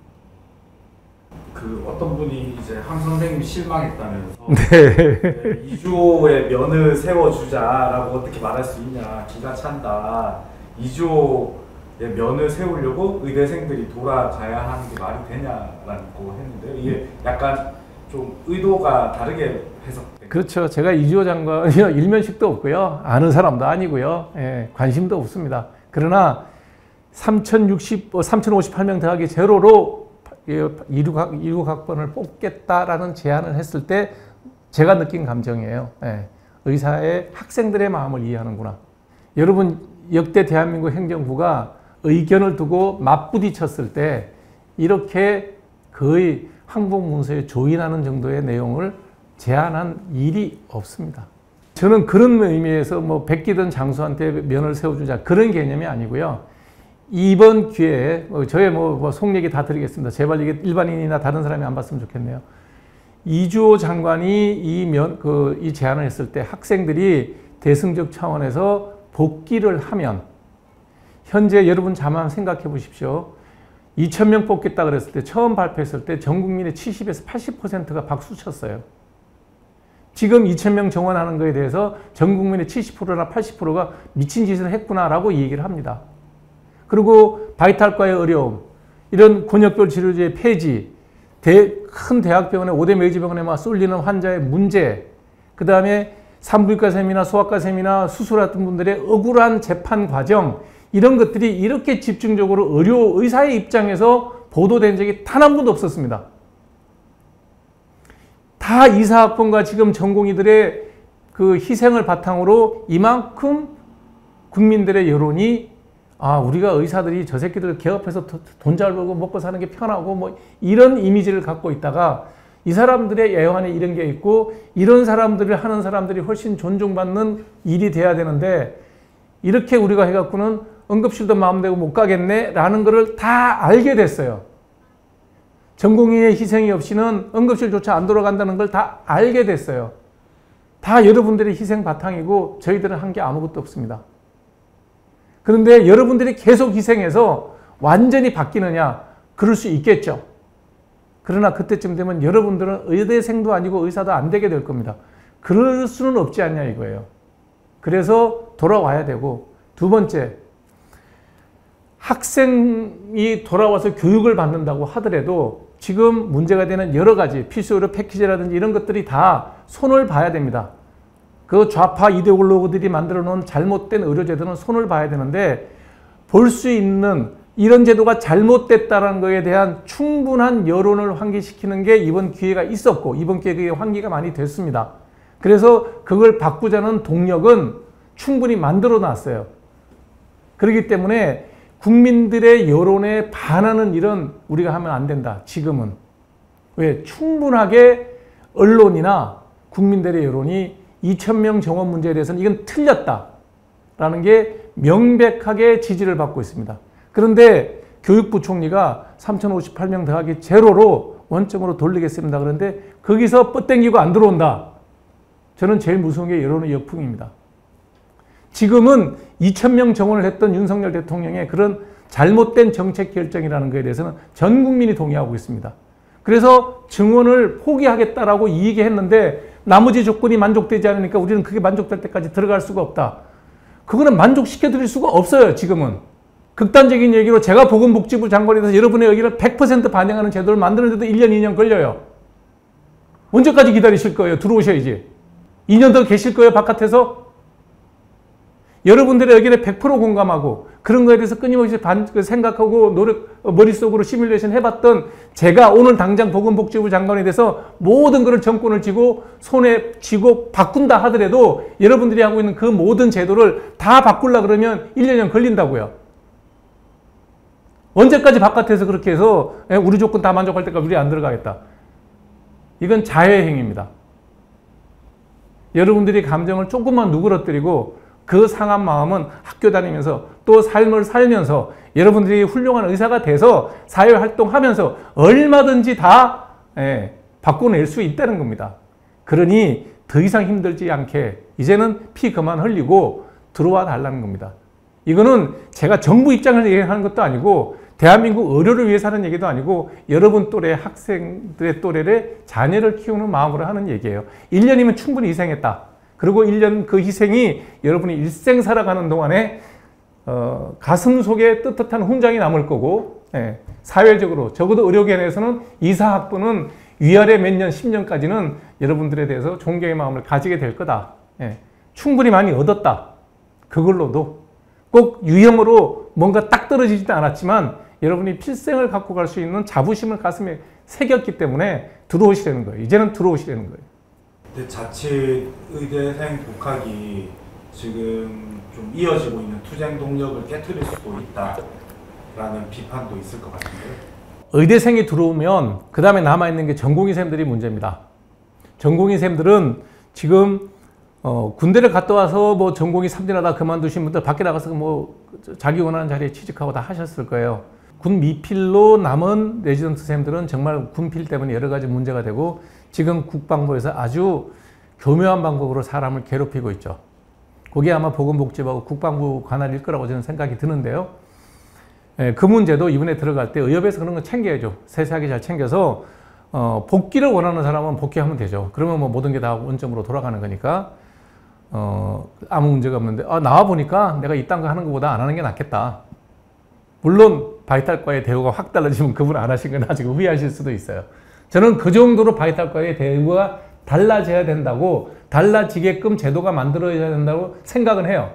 그 어떤 분이 이제 황 선생님이 실망했다면서 네. 이주호의 면을 세워주자라고 어떻게 말할 수 있냐. 기가 찬다. 이주호의 면을 세우려고 의대생들이 돌아가야 하는 게 말이 되냐라고 했는데요. 이게 약간 좀 의도가 다르게 해석돼요. 그렇죠. 제가 이주호 장관이 일면식도 없고요. 아는 사람도 아니고요. 예, 관심도 없습니다. 그러나 3,058명 더하기 제로로 1급 학번을 뽑겠다라는 제안을 했을 때 제가 느낀 감정이에요. 예, 의사의 학생들의 마음을 이해하는구나. 여러분 역대 대한민국 행정부가 의견을 두고 맞부딪혔을 때 이렇게 거의 항복문서에 조인하는 정도의 내용을 제안한 일이 없습니다. 저는 그런 의미에서 뭐 베끼던 장수한테 면을 세워주자 그런 개념이 아니고요. 이번 기회에 저의 속 얘기 다 드리겠습니다. 제발 이게 일반인이나 다른 사람이 안 봤으면 좋겠네요. 이주호 장관이 이 제안을 했을 때 학생들이 대승적 차원에서 복귀를 하면 현재 여러분 잠깐 생각해 보십시오. 2,000명 뽑겠다 그랬을 때 처음 발표했을 때 전 국민의 70에서 80%가 박수 쳤어요. 지금 2,000명 정원하는 거에 대해서 전 국민의 70%나 80%가 미친 짓을 했구나라고 얘기를 합니다. 그리고 바이탈과의 어려움, 이런 권역별 치료제의 폐지, 큰 대학병원에 5대 메이저병원에 쏠리는 환자의 문제, 그 다음에 산부인과 쌤이나 소아과 쌤이나 수술했던 분들의 억울한 재판 과정, 이런 것들이 이렇게 집중적으로 의사의 입장에서 보도된 적이 단 한 번도 없었습니다. 다 이사학번과 지금 전공의들의 그 희생을 바탕으로 이만큼 국민들의 여론이 우리가 의사들이 저 새끼들 개업해서 돈 잘 벌고 먹고 사는 게 편하고 뭐 이런 이미지를 갖고 있다가 이 사람들의 애환에 이런 게 있고 이런 사람들을 하는 사람들이 훨씬 존중받는 일이 돼야 되는데 이렇게 우리가 해갖고는 응급실도 마음대로 못 가겠네 라는 것을 다 알게 됐어요. 전공의의 희생이 없이는 응급실조차 안 돌아간다는 걸 다 알게 됐어요. 다 여러분들의 희생 바탕이고 저희들은 한 게 아무것도 없습니다. 그런데 여러분들이 계속 희생해서 완전히 바뀌느냐? 그럴 수 있겠죠. 그러나 그때쯤 되면 여러분들은 의대생도 아니고 의사도 안 되게 될 겁니다. 그럴 수는 없지 않냐 이거예요. 그래서 돌아와야 되고, 두 번째, 학생이 돌아와서 교육을 받는다고 하더라도 지금 문제가 되는 여러 가지 필수 의료 패키지라든지 이런 것들이 다 손을 봐야 됩니다. 그 좌파 이데올로그들이 만들어 놓은 잘못된 의료제도는 손을 봐야 되는데, 볼 수 있는 이런 제도가 잘못됐다는 것에 대한 충분한 여론을 환기시키는 게 이번 기회가 있었고, 이번 기회에 환기가 많이 됐습니다. 그래서 그걸 바꾸자는 동력은 충분히 만들어 놨어요. 그렇기 때문에 국민들의 여론에 반하는 일은 우리가 하면 안 된다. 지금은. 왜? 충분하게 언론이나 국민들의 여론이 2,000명 정원 문제에 대해서는 이건 틀렸다라는 게 명백하게 지지를 받고 있습니다. 그런데 교육부 총리가 3,058명 더하기 제로로 원점으로 돌리겠습니다. 그런데 거기서 뻗땡기고 안 들어온다. 저는 제일 무서운 게 여론의 역풍입니다. 지금은 2,000명 정원을 했던 윤석열 대통령의 그런 잘못된 정책 결정이라는 것에 대해서는 전 국민이 동의하고 있습니다. 그래서 증원을 포기하겠다라고 얘기했는데 나머지 조건이 만족되지 않으니까 우리는 그게 만족될 때까지 들어갈 수가 없다. 그거는 만족시켜 드릴 수가 없어요. 지금은. 극단적인 얘기로 제가 보건복지부 장관이 돼서 여러분의 의견을 100% 반영하는 제도를 만드는데도 1년, 2년 걸려요. 언제까지 기다리실 거예요? 들어오셔야지. 2년 더 계실 거예요? 바깥에서? 여러분들의 의견에 100% 공감하고 그런 거에 대해서 끊임없이 생각하고 머릿속으로 시뮬레이션 해봤던 제가 오늘 당장 보건복지부 장관이 돼서 모든 그런 정권을 쥐고 손에 쥐고 바꾼다 하더라도 여러분들이 하고 있는 그 모든 제도를 다 바꾸려고 그러면 1년 걸린다고요. 언제까지 바깥에서 그렇게 해서 우리 조건 다 만족할 때까지 우리 안 들어가겠다. 이건 자해행위입니다. 여러분들이 감정을 조금만 누그러뜨리고 그 상한 마음은 학교 다니면서 또 삶을 살면서 여러분들이 훌륭한 의사가 돼서 사회활동하면서 얼마든지 다 바꿔낼 수 있다는 겁니다. 그러니 더 이상 힘들지 않게 이제는 피 그만 흘리고 들어와 달라는 겁니다. 이거는 제가 정부 입장에서 얘기하는 것도 아니고 대한민국 의료를 위해서 하는 얘기도 아니고 여러분 또래 학생들의 또래의 자녀를 키우는 마음으로 하는 얘기예요. 1년이면 충분히 희생했다. 그리고 1년 그 희생이 여러분이 일생 살아가는 동안에 가슴 속에 떳떳한 훈장이 남을 거고 사회적으로 적어도 의료계에서는 의사학부는 위아래 몇 년, 10년까지는 여러분들에 대해서 존경의 마음을 가지게 될 거다. 충분히 많이 얻었다. 그걸로도 꼭 유형으로 뭔가 딱 떨어지지도 않았지만 여러분이 필생을 갖고 갈 수 있는 자부심을 가슴에 새겼기 때문에 들어오시라는 거예요. 이제는 들어오시라는 거예요. 근데 자칫 의대생 복학이 지금 좀 이어지고 있는 투쟁 동력을 깨트릴 수도 있다라는 비판도 있을 것 같은데요. 의대생이 들어오면 그 다음에 남아있는 게 전공의생들이 문제입니다. 전공의생들은 지금 군대를 갔다 와서 뭐 전공의 3년하다 그만두신 분들 밖에 나가서 뭐 자기 원하는 자리에 취직하고 다 하셨을 거예요. 군 미필로 남은 레지던트 쌤들은 정말 군필 때문에 여러 가지 문제가 되고 지금 국방부에서 아주 교묘한 방법으로 사람을 괴롭히고 있죠. 그게 아마 보건복지부하고 국방부 관할일 거라고 저는 생각이 드는데요. 그 문제도 이번에 들어갈 때 의협에서 그런 거 챙겨야죠. 세세하게 잘 챙겨서 복귀를 원하는 사람은 복귀하면 되죠. 그러면 뭐 모든 게 다 원점으로 돌아가는 거니까 아무 문제가 없는데 나와 보니까 내가 이딴 거 하는 것보다 안 하는 게 낫겠다. 물론 바이탈과의 대우가 확 달라지면 그분 안 하신 건 나중에 후회하실 수도 있어요. 저는 그 정도로 바이탈과의 대우가 달라져야 된다고, 달라지게끔 제도가 만들어져야 된다고 생각은 해요.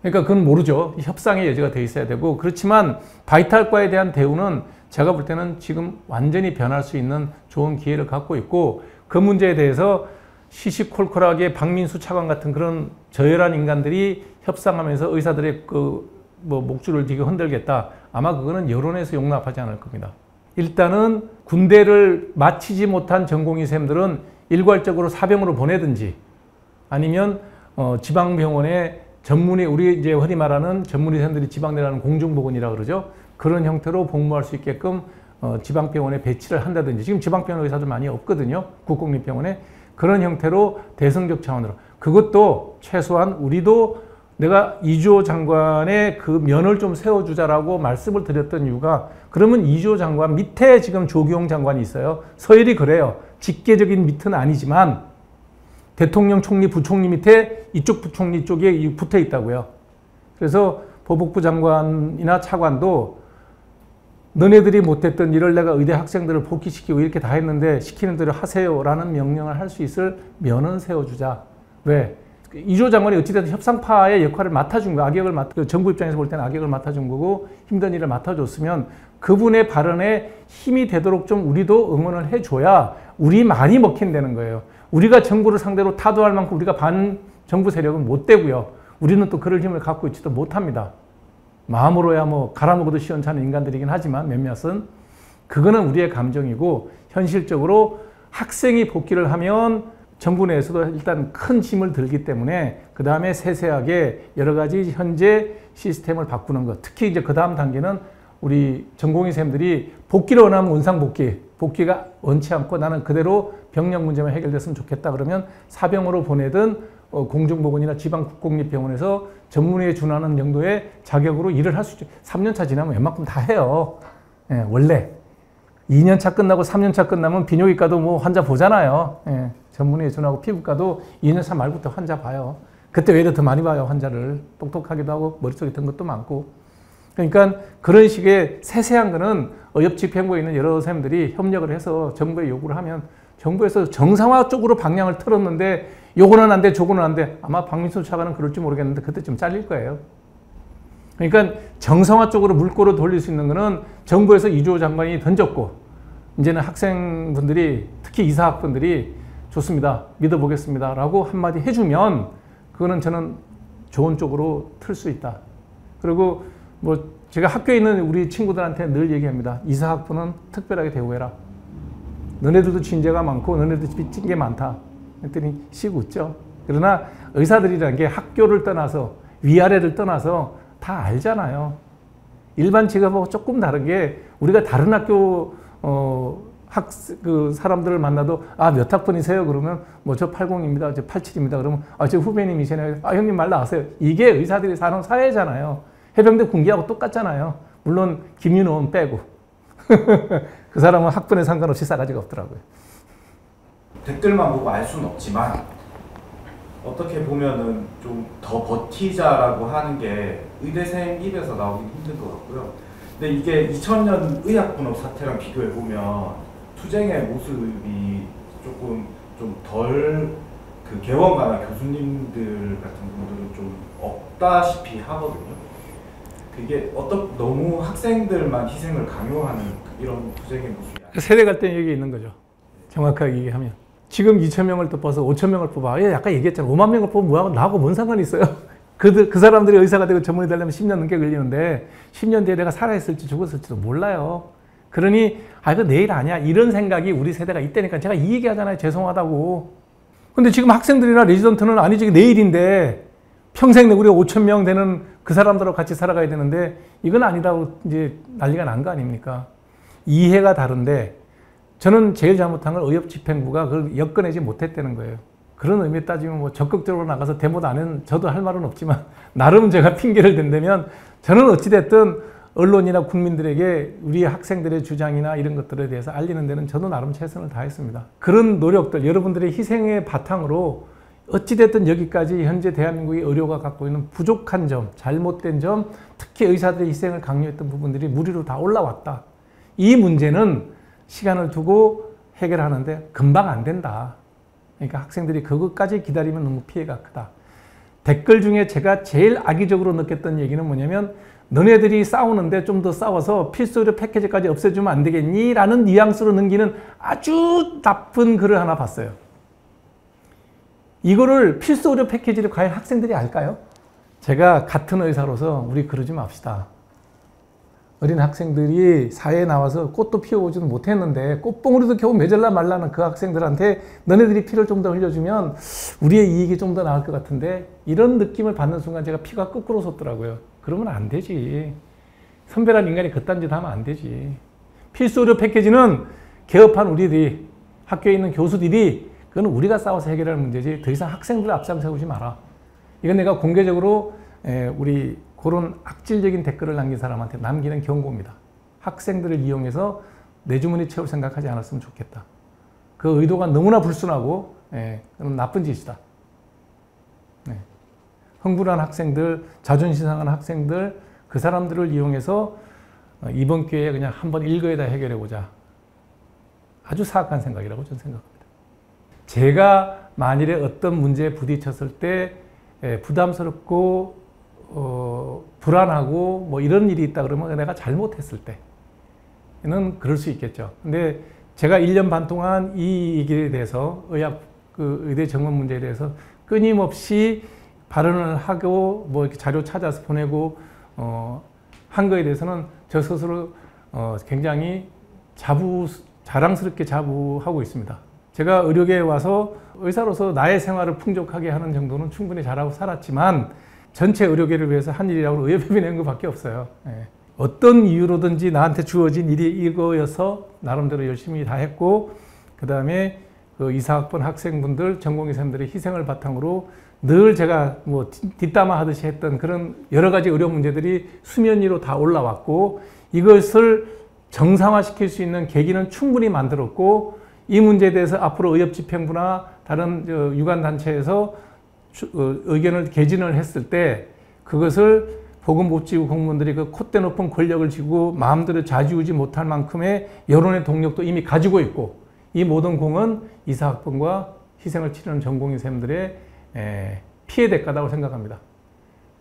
그러니까 그건 모르죠. 협상의 여지가 돼 있어야 되고. 그렇지만 바이탈과에 대한 대우는 제가 볼 때는 지금 완전히 변할 수 있는 좋은 기회를 갖고 있고, 그 문제에 대해서 시시콜콜하게 박민수 차관 같은 그런 저열한 인간들이 협상하면서 의사들의 목줄을 되게 흔들겠다. 아마 그거는 여론에서 용납하지 않을 겁니다. 일단은 군대를 마치지 못한 전공의쌤들은 일괄적으로 사병으로 보내든지 아니면 지방병원에 전문의, 우리 이제 흔히 말하는 전문의사들이 지방 내라는 공중보건이라고 그러죠. 그런 형태로 복무할 수 있게끔 지방병원에 배치를 한다든지, 지금 지방병원 의사들 많이 없거든요. 국공립병원에. 그런 형태로 대승적 차원으로. 그것도 최소한 우리도 내가 이주호 장관의 그 면을 좀 세워주자라고 말씀을 드렸던 이유가, 그러면 이주호 장관 밑에 지금 조기용 장관이 있어요. 서열이 그래요. 직계적인 밑은 아니지만 대통령, 총리, 부총리 밑에 이쪽 부총리 쪽에 붙어 있다고요. 그래서 보복부 장관이나 차관도 너네들이 못했던 일을 내가 의대 학생들을 복귀시키고 이렇게 다 했는데 시키는 대로 하세요라는 명령을 할 수 있을 면은 세워주자. 왜? 이주호 장관이 어찌됐든 협상파의 역할을 맡아준 거, 정부 입장에서 볼 때는 악역을 맡아준 거고 힘든 일을 맡아줬으면 그분의 발언에 힘이 되도록 좀 우리도 응원을 해줘야 우리 많이 먹힌다는 거예요. 우리가 정부를 상대로 타도할 만큼 우리가 반정부 세력은 못 되고요. 우리는 또 그럴 힘을 갖고 있지도 못합니다. 마음으로야 뭐 갈아먹어도 시원찮은 인간들이긴 하지만 몇몇은 그거는 우리의 감정이고, 현실적으로 학생이 복귀를 하면 정부 내에서도 일단 큰 짐을 들기 때문에 그 다음에 세세하게 여러 가지 현재 시스템을 바꾸는 것, 특히 이제 그 다음 단계는 우리 전공의 쌤들이 복귀를 원하면 복귀가 원치 않고 나는 그대로 병력 문제만 해결됐으면 좋겠다 그러면 사병으로 보내든 공중보건이나 지방국공립병원에서 전문의에 준하는 정도의 자격으로 일을 할 수 있죠. 3년차 지나면 웬만큼 다 해요. 예, 원래 2년차 끝나고 3년차 끝나면 비뇨기과도 뭐 환자 보잖아요. 예, 전문의에 준하고 피부과도 2년차 말부터 환자 봐요. 그때 왜 이렇게 더 많이 봐요, 환자를. 똑똑하기도 하고 머릿속에 든 것도 많고. 그러니까 그런 식의 세세한 거는 어협집행부에 있는 여러 선생님들이 협력을 해서 정부에 요구를 하면 정부에서 정상화 쪽으로 방향을 틀었는데 요거는 안 돼, 저거는 안 돼. 아마 박민수 차관은 그럴지 모르겠는데 그때쯤 잘릴 거예요. 그러니까 정상화 쪽으로 물꼬를 돌릴 수 있는 거는 정부에서 이주호 장관이 던졌고, 이제는 학생분들이, 특히 이사학분들이 좋습니다, 믿어보겠습니다 라고 한마디 해주면 그거는 저는 좋은 쪽으로 틀 수 있다. 그리고 뭐 제가 학교에 있는 우리 친구들한테 늘 얘기합니다. 이사학부는 특별하게 대우해라. 너네들도 진죄가 많고 너네들도 빚진 게 많다. 그랬더니 씩 웃죠. 그러나 의사들이라는 게 학교를 떠나서 위아래를 떠나서 다 알잖아요. 일반 직업하고 조금 다른 게, 우리가 다른 학교 그 사람들을 만나도 몇 학번이세요? 그러면 뭐 저 80입니다. 저 87입니다. 그러면 저 후배님이시네요. 형님 말 나왔어요. 이게 의사들이 사는 사회잖아요. 해병대 군기하고 똑같잖아요. 물론 김윤호는 빼고. 그 사람은 학번에 상관없이 싸가지가 없더라고요. 댓글만 보고 알 수는 없지만 어떻게 보면은 좀 더 버티자라고 하는 게 의대생 입에서 나오긴 힘든 것 같고요. 근데 이게 2000년 의학분업 사태랑 비교해 보면 투쟁의 모습이 조금 좀 덜, 그 개원가나 교수님들 같은 분들은 좀 없다시피 하거든요. 그게 너무 학생들만 희생을 강요하는 이런 투쟁의 모습이 아니에요. 세대 갈등이 여기 있는 거죠. 정확하게 얘기하면. 지금 2,000명을 뽑아서 5,000명을 뽑아. 아까 얘기했잖아. 5만 명을 뽑으면 뭐하고 나하고 뭔 상관이 있어요. 그 사람들이 의사가 되고 전문의 되려면 10년 넘게 걸리는데 10년 뒤에 내가 살아있을지 죽었을지도 몰라요. 그러니 이거 내일 아니야. 이런 생각이 우리 세대가 있다니까 제가 이 얘기 하잖아요. 죄송하다고. 근데 지금 학생들이나 레지던트는 아니지, 내일인데 평생 우리가 5,000명 되는 그 사람들하고 같이 살아가야 되는데 이건 아니다고 이제 난리가 난 거 아닙니까? 이해가 다른데 저는 제일 잘못한 건 의협집행부가 그걸 엮어내지 못했다는 거예요. 그런 의미에 따지면 뭐 적극적으로 나가서 데모도 안 했는, 저도 할 말은 없지만 나름 제가 핑계를 댄다면 저는 어찌됐든 언론이나 국민들에게 우리 학생들의 주장이나 이런 것들에 대해서 알리는 데는 저도 나름 최선을 다했습니다. 그런 노력들, 여러분들의 희생의 바탕으로 어찌됐든 여기까지 현재 대한민국의 의료가 갖고 있는 부족한 점, 잘못된 점, 특히 의사들의 희생을 강요했던 부분들이 무리로 다 올라왔다. 이 문제는 시간을 두고 해결하는데 금방 안 된다. 그러니까 학생들이 그것까지 기다리면 너무 피해가 크다. 댓글 중에 제가 제일 악의적으로 느꼈던 얘기는 뭐냐면, 너네들이 싸우는데 좀 더 싸워서 필수의료 패키지까지 없애주면 안 되겠니? 라는 뉘앙스로 넘기는 아주 나쁜 글을 하나 봤어요. 이거를 필수의료 패키지를 과연 학생들이 알까요? 제가 같은 의사로서 우리 그러지 맙시다. 어린 학생들이 사회에 나와서 꽃도 피워보지도 못했는데 꽃봉오리도 겨우 맺을라 말라는 그 학생들한테 너네들이 피를 좀 더 흘려주면 우리의 이익이 좀 더 나을 것 같은데, 이런 느낌을 받는 순간 제가 피가 거꾸로 솟더라고요. 그러면 안 되지. 선배란 인간이 그딴 짓 하면 안 되지. 필수 의료 패키지는 개업한 우리들이, 학교에 있는 교수들이, 그건 우리가 싸워서 해결할 문제지 더 이상 학생들을 앞장 세우지 마라. 이건 내가 공개적으로 우리 그런 악질적인 댓글을 남긴 사람한테 남기는 경고입니다. 학생들을 이용해서 내 주머니 채울 생각하지 않았으면 좋겠다. 그 의도가 너무나 불순하고 그건 나쁜 짓이다. 흥분한 학생들, 자존심 상한 학생들, 그 사람들을 이용해서 이번 기회에 그냥 한번 일거에다 해결해보자. 아주 사악한 생각이라고 저는 생각합니다. 제가 만일에 어떤 문제에 부딪혔을 때 부담스럽고 불안하고 뭐 이런 일이 있다 그러면 내가 잘못했을 때는 그럴 수 있겠죠. 근데 제가 1년 반 동안 이 길에 대해서 의대 정원 문제에 대해서 끊임없이 발언을 하고 뭐 이렇게 자료 찾아서 보내고 한 거에 대해서는 저 스스로 굉장히 자랑스럽게 자부하고 있습니다. 제가 의료계에 와서 의사로서 나의 생활을 풍족하게 하는 정도는 충분히 잘하고 살았지만 전체 의료계를 위해서 한 일이라고 의협협의 낸 것밖에 없어요. 어떤 이유로든지 나한테 주어진 일이 이거여서 나름대로 열심히 다 했고, 그 다음에 그 이사학번 학생분들, 전공의생들의 희생을 바탕으로 늘 제가 뭐 뒷담화 하듯이 했던 그런 여러 가지 의료 문제들이 수면 위로 다 올라왔고, 이것을 정상화시킬 수 있는 계기는 충분히 만들었고, 이 문제에 대해서 앞으로 의협집행부나 다른 유관단체에서 의견을 개진을 했을 때 그것을 보건복지부 공무원들이 그 콧대 높은 권력을 쥐고 마음대로 좌지우지 못할 만큼의 여론의 동력도 이미 가지고 있고, 이 모든 공은 이사학번과 희생을 치르는 전공의생들의 피해 대가라고 생각합니다.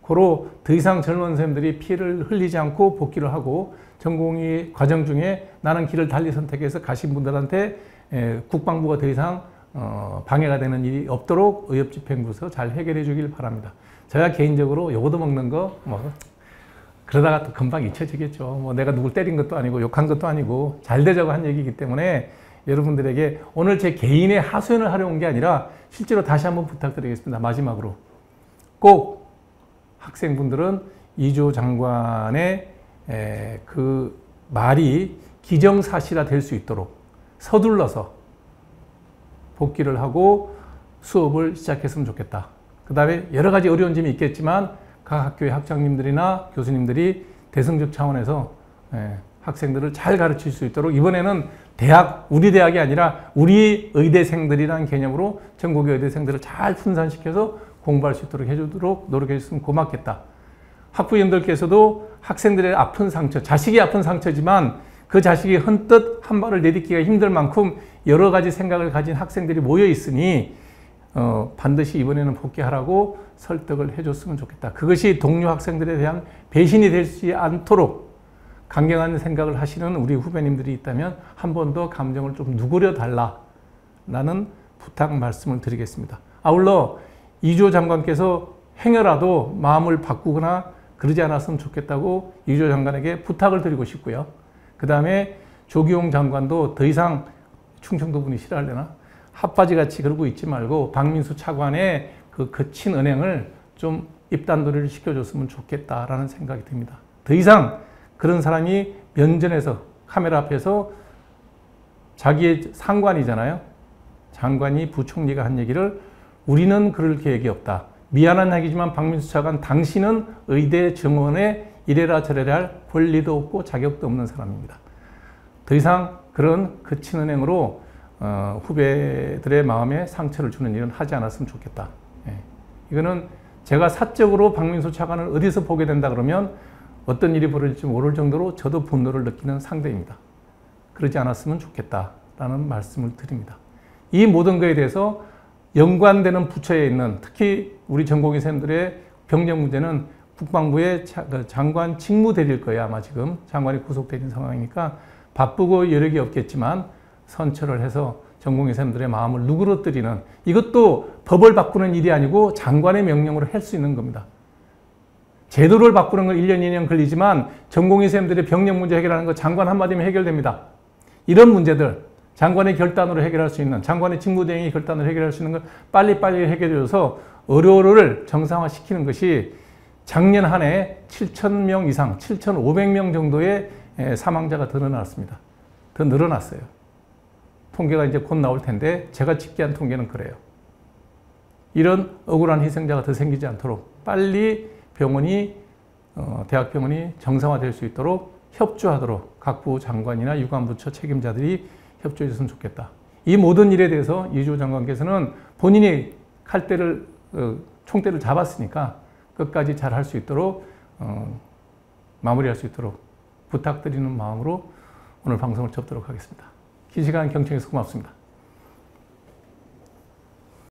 고로 더 이상 젊은 선생님들이 피해를 흘리지 않고 복귀를 하고 전공의 과정 중에 나는 길을 달리 선택해서 가신 분들한테 국방부가 더 이상 방해가 되는 일이 없도록 의협집행부에서 잘 해결해 주길 바랍니다. 제가 개인적으로 요거도 먹는 거 뭐 그러다가 또 금방 잊혀지겠죠. 뭐 내가 누굴 때린 것도 아니고 욕한 것도 아니고 잘 되자고 한 얘기이기 때문에 여러분들에게 오늘 제 개인의 하소연을 하려 온 게 아니라 실제로 다시 한번 부탁드리겠습니다. 마지막으로 꼭 학생분들은 이주호 장관의 그 말이 기정사실화 될 수 있도록 서둘러서 복귀를 하고 수업을 시작했으면 좋겠다. 그 다음에 여러 가지 어려운 점이 있겠지만 각 학교의 학장님들이나 교수님들이 대승적 차원에서 학생들을 잘 가르칠 수 있도록 이번에는 우리 대학이 아니라 우리 의대생들이라는 개념으로 전국의 의대생들을 잘 분산시켜서 공부할 수 있도록 해주도록 노력해 주셨으면 고맙겠다. 학부형들께서도 학생들의 아픈 상처, 자식이 아픈 상처지만 그 자식이 헌뜻 한 발을 내딛기가 힘들 만큼 여러 가지 생각을 가진 학생들이 모여 있으니 반드시 이번에는 복귀하라고 설득을 해줬으면 좋겠다. 그것이 동료 학생들에 대한 배신이 되지 않도록 강경한 생각을 하시는 우리 후배님들이 있다면 한 번 더 감정을 좀 누그려 달라는 부탁 말씀을 드리겠습니다. 아울러 이주호 장관께서 행여라도 마음을 바꾸거나 그러지 않았으면 좋겠다고 이주호 장관에게 부탁을 드리고 싶고요. 그 다음에 조기용 장관도 더 이상 충청도 분이 싫어하려나? 핫바지같이 그러고 있지 말고 박민수 차관의 그 거친 은행을 좀 입단도리를 시켜줬으면 좋겠다라는 생각이 듭니다. 더 이상 그런 사람이 면전에서 카메라 앞에서 자기의 상관이잖아요. 장관이 부총리가 한 얘기를 우리는 그럴 계획이 없다. 미안한 얘기지만 박민수 차관 당신은 의대 정원에 이래라 저래라 할 권리도 없고 자격도 없는 사람입니다. 더 이상 그런 거친 은행으로 후배들의 마음에 상처를 주는 일은 하지 않았으면 좋겠다. 이거는 제가 사적으로 박민수 차관을 어디서 보게 된다 그러면 어떤 일이 벌어질지 모를 정도로 저도 분노를 느끼는 상대입니다. 그러지 않았으면 좋겠다라는 말씀을 드립니다. 이 모든 것에 대해서 연관되는 부처에 있는 특히 우리 전공의생들의 병역 문제는 국방부의 장관 직무대리일 거예요. 아마 지금 장관이 구속되는 상황이니까 바쁘고 여력이 없겠지만 선처를 해서 전공의생들의 마음을 누그러뜨리는, 이것도 법을 바꾸는 일이 아니고 장관의 명령으로 할 수 있는 겁니다. 제도를 바꾸는 건 1년, 2년 걸리지만 전공의 쌤들의 병력 문제 해결하는 거 장관 한마디면 해결됩니다. 이런 문제들, 장관의 결단으로 해결할 수 있는, 장관의 직무대행의 결단으로 해결할 수 있는 걸 빨리빨리 해결해줘서 의료를 정상화시키는 것이 작년 한 해 7,000명 이상, 7,500명 정도의 사망자가 더 늘어났습니다. 더 늘어났어요. 통계가 이제 곧 나올 텐데 제가 집계한 통계는 그래요. 이런 억울한 희생자가 더 생기지 않도록 빨리 병원이, 대학병원이 정상화될 수 있도록 협조하도록 각부 장관이나 유관부처 책임자들이 협조해 줬으면 좋겠다. 이 모든 일에 대해서 이주호 장관께서는 본인이 총대를 잡았으니까 끝까지 잘 할 수 있도록, 마무리할 수 있도록 부탁드리는 마음으로 오늘 방송을 접도록 하겠습니다. 긴 시간 경청해서 고맙습니다.